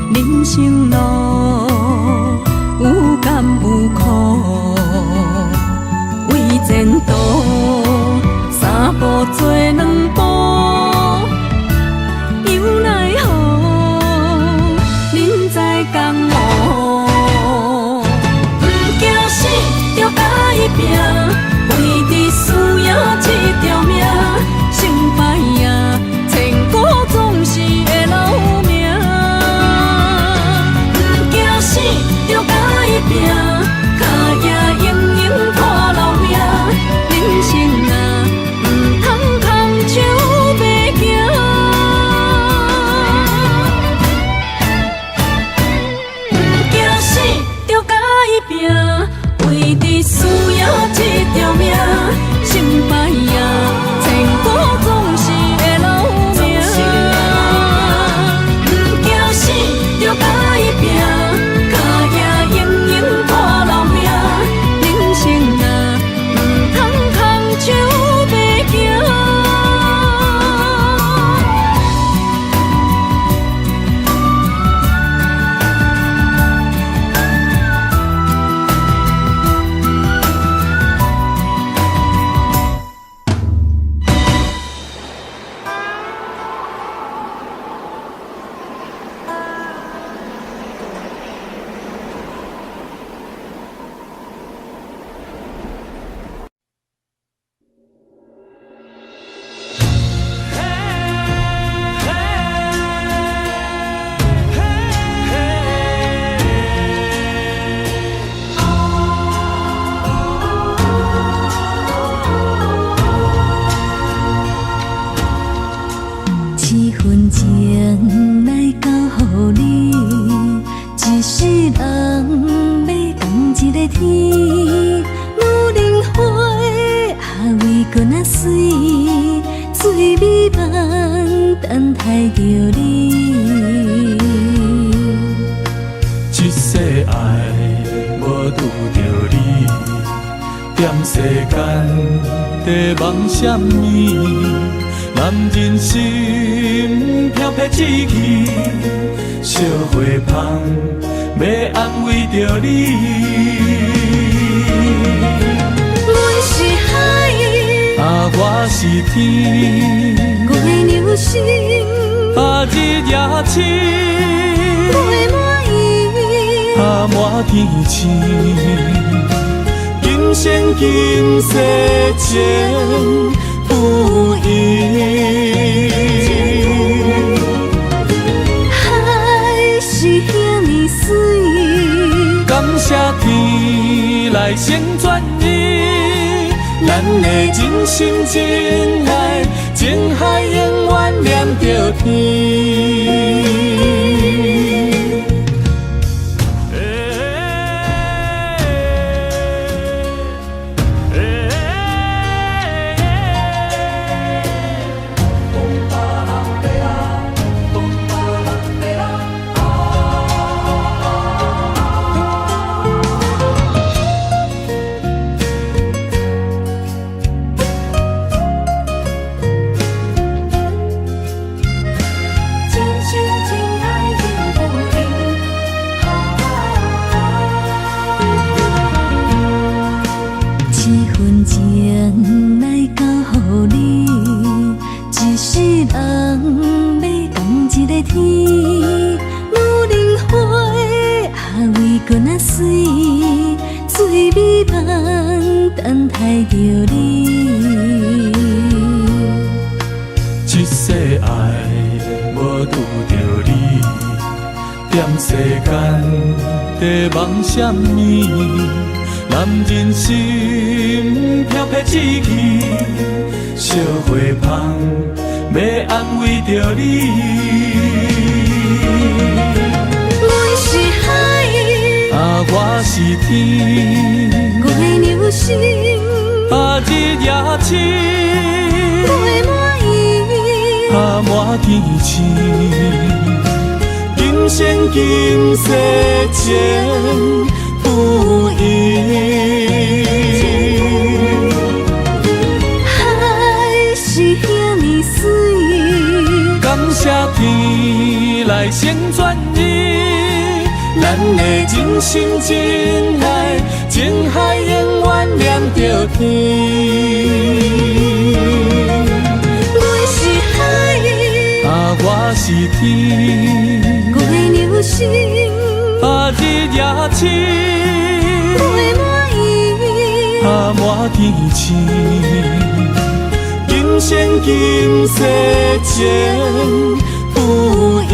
雨，人生路有甘有苦，为前途三步做两步。拼，为伫输赢这条命，成败赢，千古总是会留名。不惊死，就甲伊拼，脚也硬硬拖老命。人生啊，唔通空手白行。不惊死，就甲伊拼。为伫输赢这条命，成败赢，千古总是会留名。不惊死，就甲伊拼，脚也硬硬拖老命。人生啊，唔通空手白行。情来交予你，一世人要共一个天。女人花为搁那水，水美梦等待着你。一世爱无拄着你，踮世间在梦什么？男人心飘撇志气，烧花香要安慰着你。阮是海，我是天，月流星，日夜星，月满意，满天星。今生今世情不移，海是遐尼水，感谢天来成全伊，咱的真心真爱，情海永远连着天。水美梦等待着你。一世爱无拄着你，踮世间在梦什么？男人心飘撇志气，烧花香要安慰着你。阮是海，我是天，月流星，日夜深，月满意，满天星。今生今世情不移。海是遐尼水，感谢天来成全你，咱的真心真爱，情海永远连着天。阮是海，我是天，月流星，日夜深，月满意，满天星。今生今世情不移。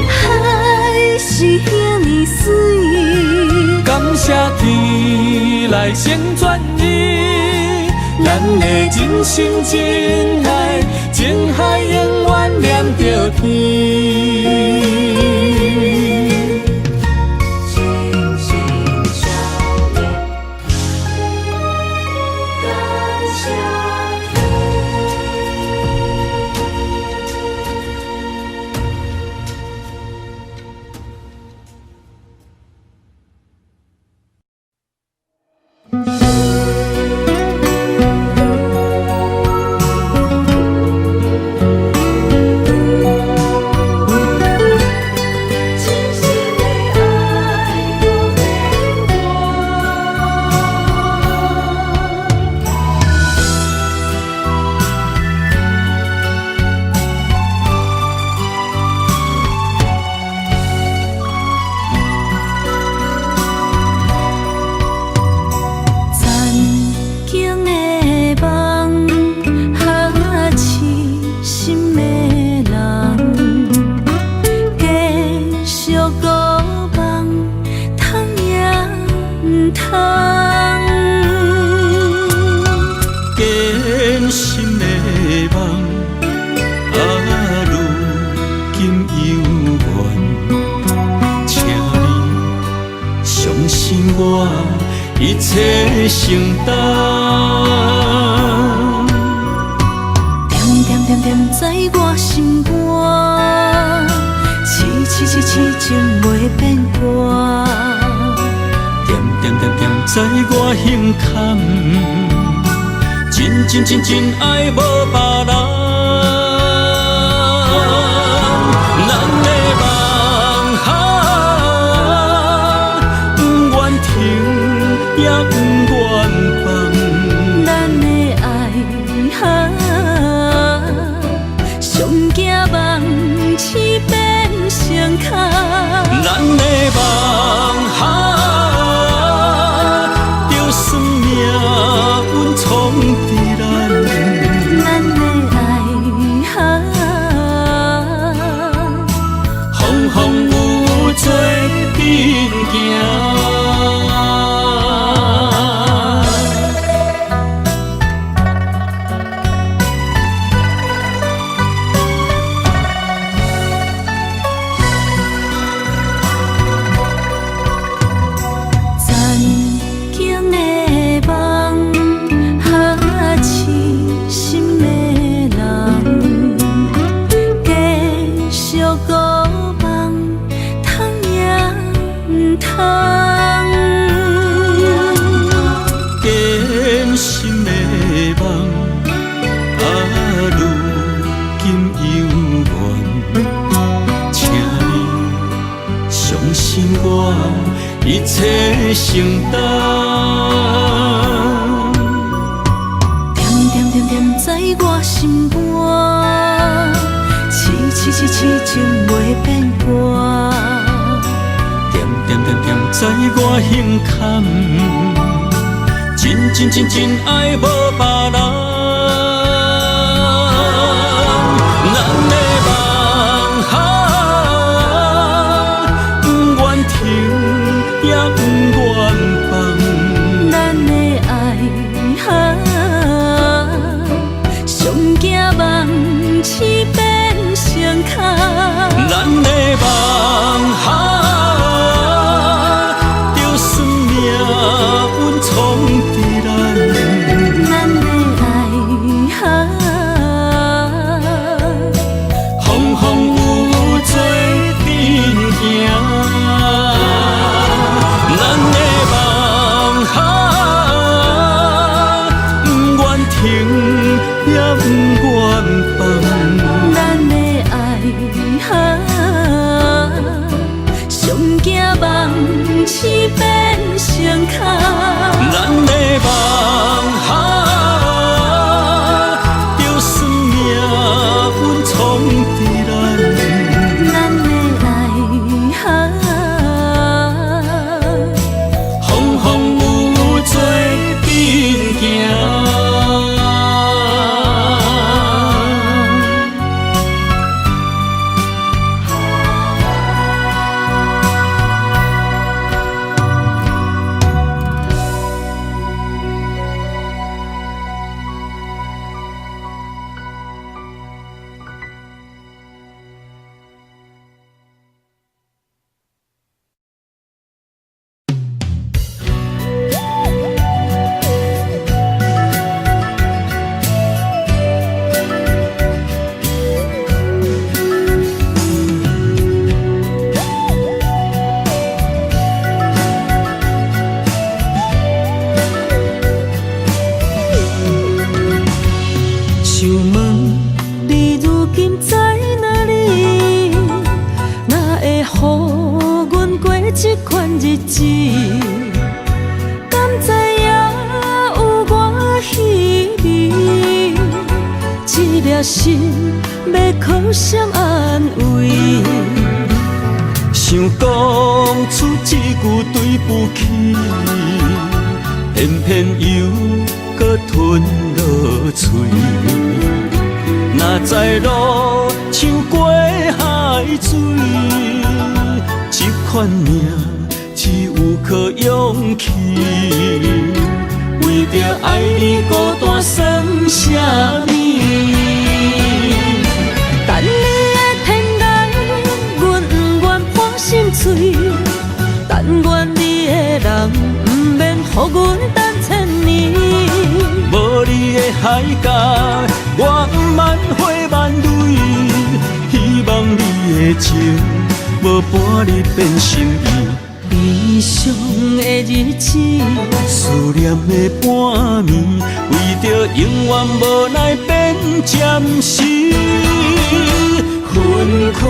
海是遐尼水，感谢天来成全你，咱的真心真爱，情海永远连着天。一切承担，点点点点在我心肝，痴情袂变卦，点点点点在我胸坎，真爱无别人。咱的梦不愿停，也不愿放。咱的爱上惊梦痴变成空。咱的梦就算命运冲伫咱，咱的爱风风雨做阵行。一切承担，点点在我心肝，痴情袂变卦，知我胸坎，真爱无别人。咱的梦想，不愿停，也不愿放。咱的爱上惊梦醒变成空。咱的梦想。心要靠谁安慰？想讲出一句对不起，偏偏又搁吞落嘴。若知路像过海水，这款命只有靠勇气。为着爱你孤单算什么？等你的天涯，阮不愿破心碎。但愿你的人不免予阮等千年。无你的海角，我万花万蕊。希望你的情，无伴你变心意。悲伤的日子，思念的半暝，为着永远无奈变暂时分开。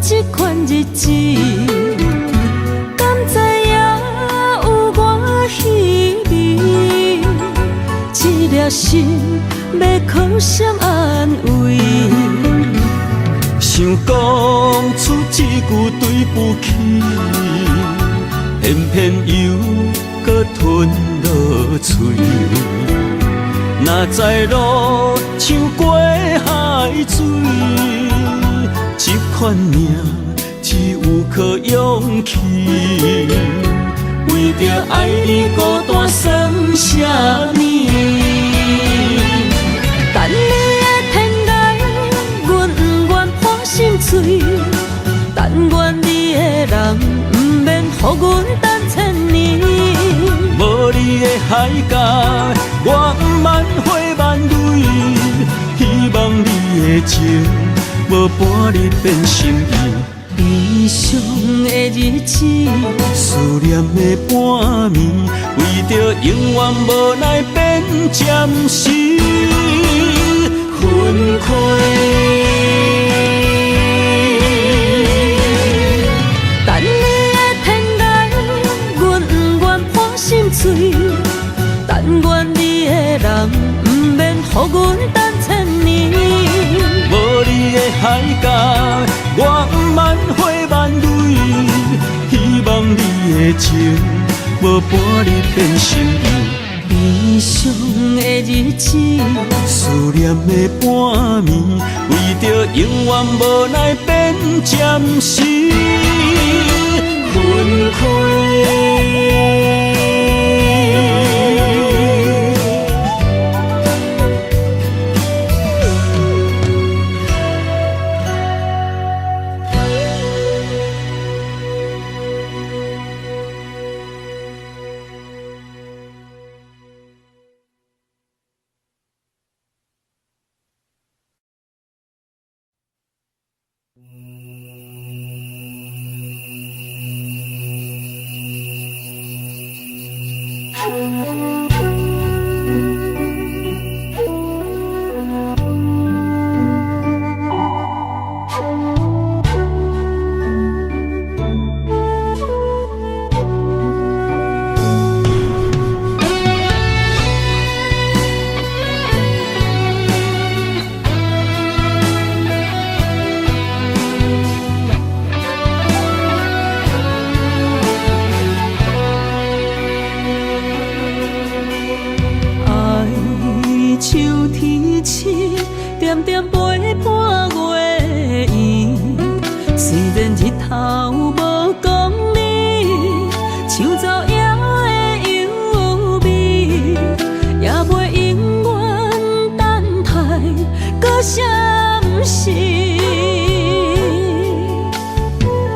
这款日子，敢知影有我稀微？这颗心要靠谁安慰？想讲出一句对不起，偏偏又搁吞落嘴。若知路像过海水。这款命只有靠勇气，为着爱你孤单算什么？等你的天涯，阮不愿破心碎。但愿你的人不免予阮等千年。无你的海角，我万花万蕊。希望你的情。无伴你变心意，悲悲伤的日子，思念的半暝，为着永远无奈变暂时分开。等你的天涯，阮不愿破心碎。但愿你的人，不免予阮等千年。无你的海角，我万花万蕊。希望你的情，无伴你变心意。悲伤的日子，思念的半暝，为着永远无奈变暂时分开。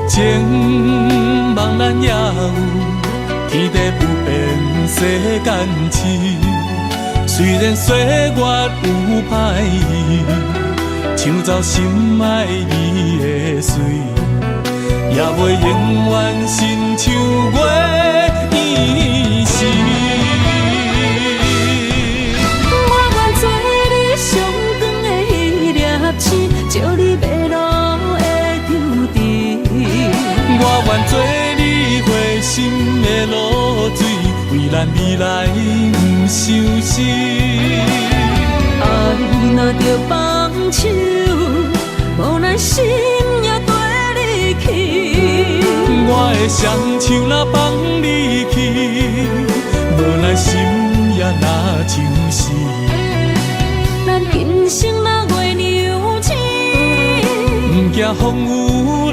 情茫然也有天地不变世间事，虽然岁月有歹意，抢走心爱伊的水，也袂永远亲像月伊是。我愿做你上长的迄粒星，照你迷路的丢伫。我愿做你回心的露水，为咱未来不伤心。爱若着放手，无奈心也跟你去。我的双手若放你去，无奈心也若像死。咱今生若月娘星，不惊风雨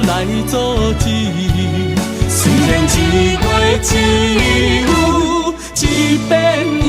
来阻止。虽然一月只有一遍伊。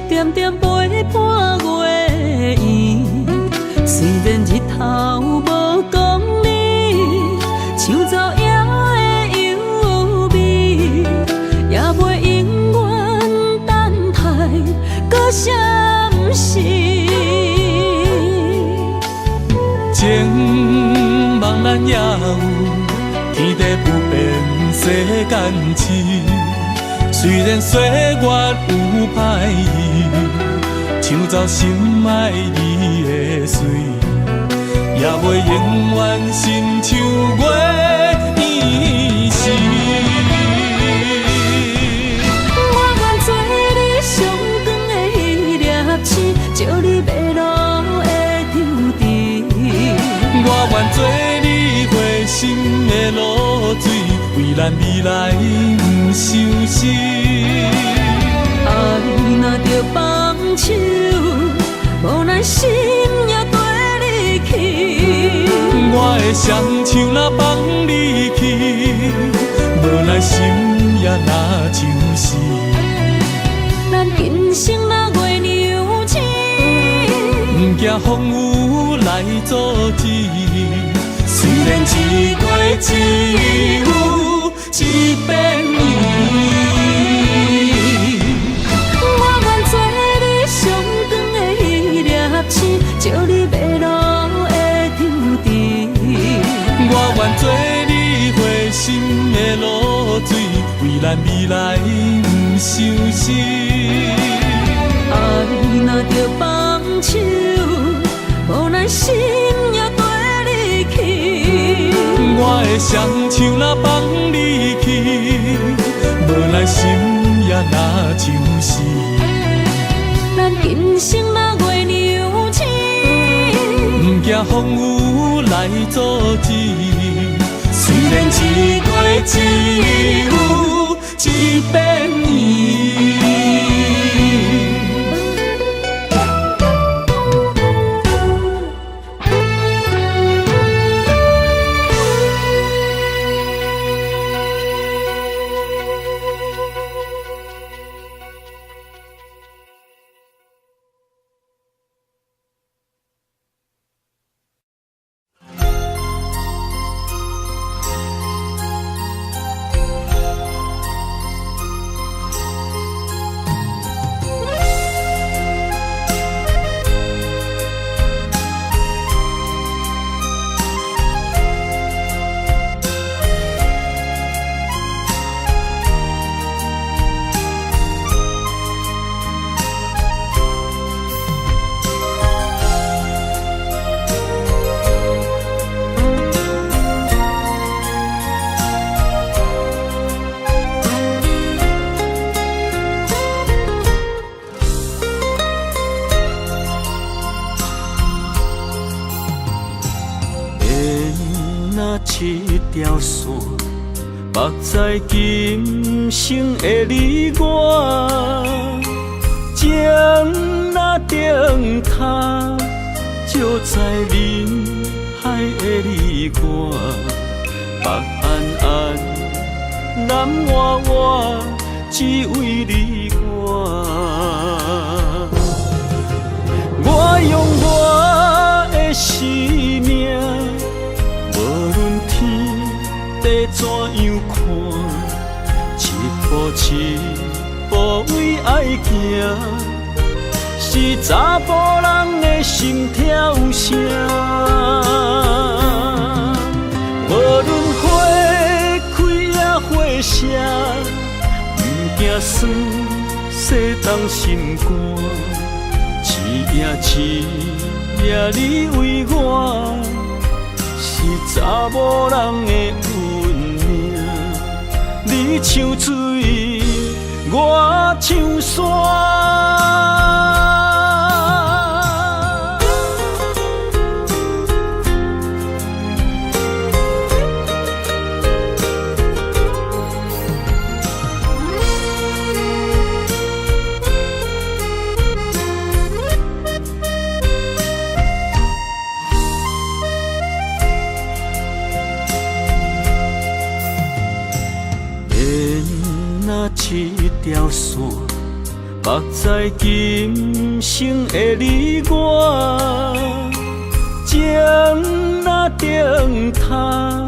点点陪伴月圆，虽然日头无讲理，抢走夜的幽味，也袂永远等待搁闪失。情茫然也有天地不变世间事。虽然岁月有歹意，抢走心爱伊的水，也袂永远亲像月伊是。我愿做你上长的迄粒星，照你迷路的丢伫。我愿做你回心的露水，为咱未来不伤心。爱若着放手，无奈心也跟你去。我的双手若放你去，无奈心也若像是。咱今生若月娘亲，不惊风雨来阻止。虽然一月一有一变伊。照你迷路的张持，我愿做你回心的露水，为咱未来不伤心。爱若着放手，无奈心也跟你去。我的双手若放你去，无奈心也若像是。咱今生若月娘亲，不惊风雨来阻止。虽然一月一有一变伊。一条线，目在今生的你我，情若顶塔，就在人海的你我，北安安，南弯弯，只为你我。我用我的生命。无论天地怎样看，一步为爱行，是查甫人的心跳声。无论花开也花谢，不惊酸洗冻心肝，一夜你为我。是查某人的运命，你像水，我像山。一条线，目在今生的你我，情若顶塔，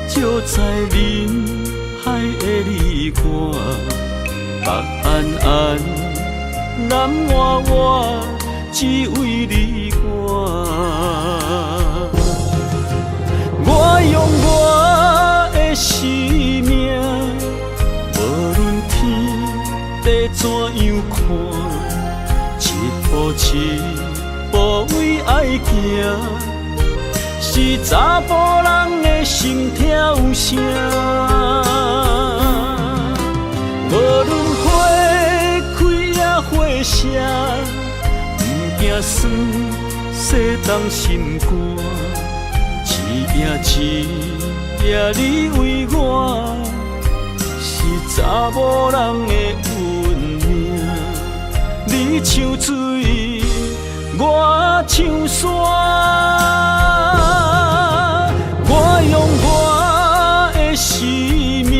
就在人海的你我，北安安，南弯弯，只为你我。我用我的生命。地怎样看，一步为爱行，是查甫人的心跳声。无论花开也花谢，不惊酸洗冻心肝，一夜你为我。是查某人的运命，你你像水，我像山。我用我的生命，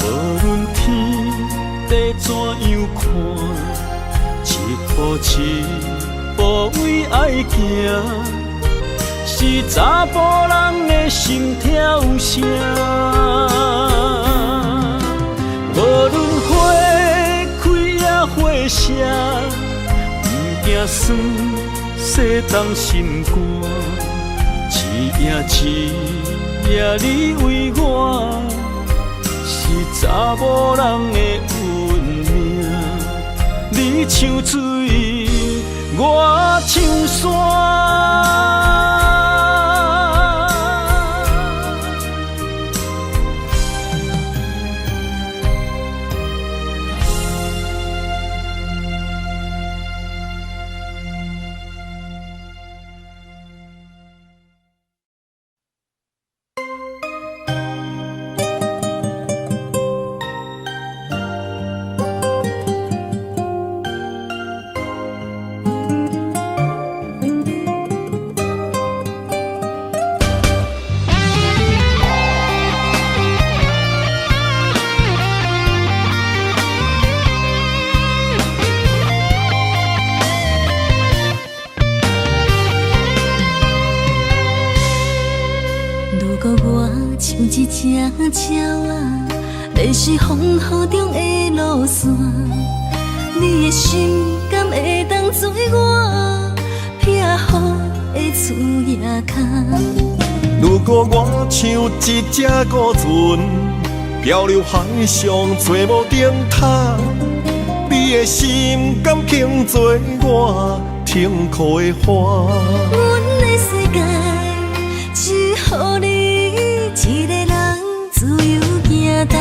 无论天地怎样看，一步一步为爱行，是查甫人的心跳声。无论花开也花谢，不惊酸洗动心肝。一夜一夜你为我，是查某人的运命。你像水，我像山。一只鸟啊，迷失风雨中的路线，你的心敢会当做我撇雨的厝夜空？如果我像一只孤船，漂流海上做无顶塔，你的心敢肯做我停靠的花？阮的世界只予你一个人自由行动。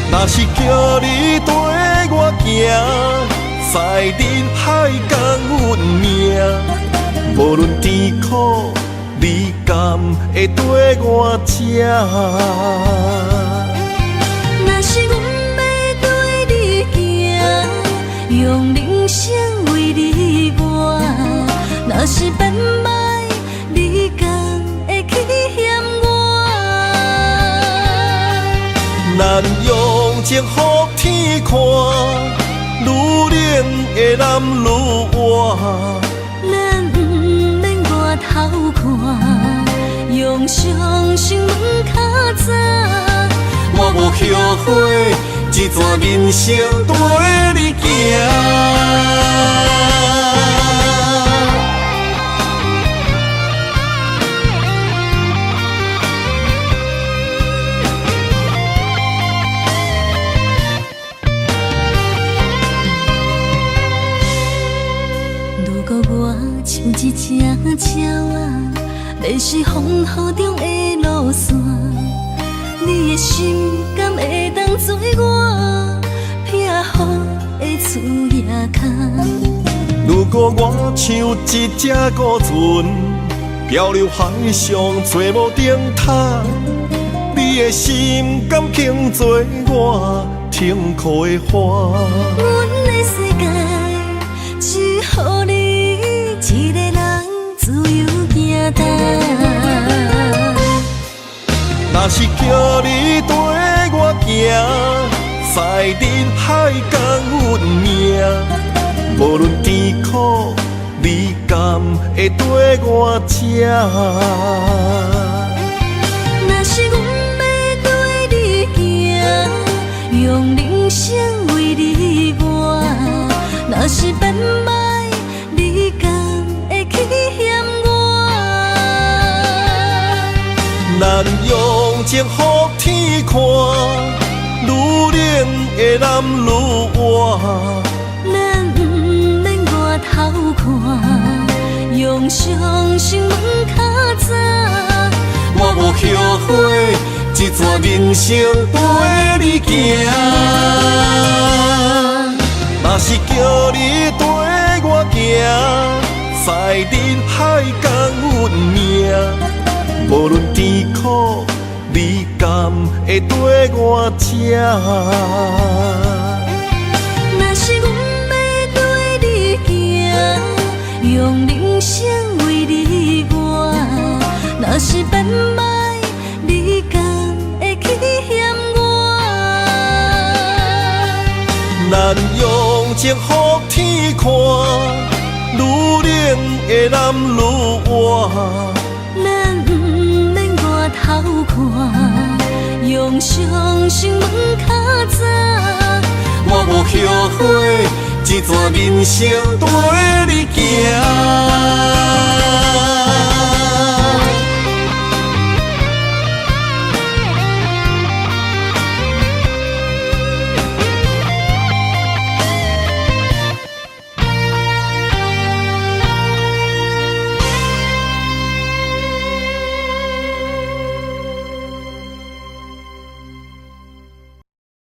若是叫你跟我行，在人海共运命，无论甜苦，你敢会跟我吃？若是阮要对你行，用人生为你活，若是变歹，你敢会去嫌我？咱用情予天看，愈冷的男愈活。咱不免外头看，用双心门较早。我无后悔，一段人生跟你行。如果我像一只鸟啊，迷失风雨中的路线，你的心敢会当做我撇雨的厝夜空？如果我像一只孤船，漂流海上做无顶塔，你的心敢肯做我停靠的花？阮的世界只予你一个人自由行动。若是叫你跟我行，在人海共运命，无论甜苦，你敢会跟我吃？若是阮要对你行，用人生为你活，若是变歹，你敢会去嫌我？咱用情予天看，愈冷的男愈活。咱不免外头看，用双心门较早。我无后悔，一段人生跟你行。若是叫你跟我行，在人海共运命，无论甜苦，你敢会跟我吃？用人生为你活。若是变歹，你敢会去嫌我？咱用情予天看，愈冷的男愈活。咱不免外头看，用伤心问较早。我无后悔，一段人生跟你行。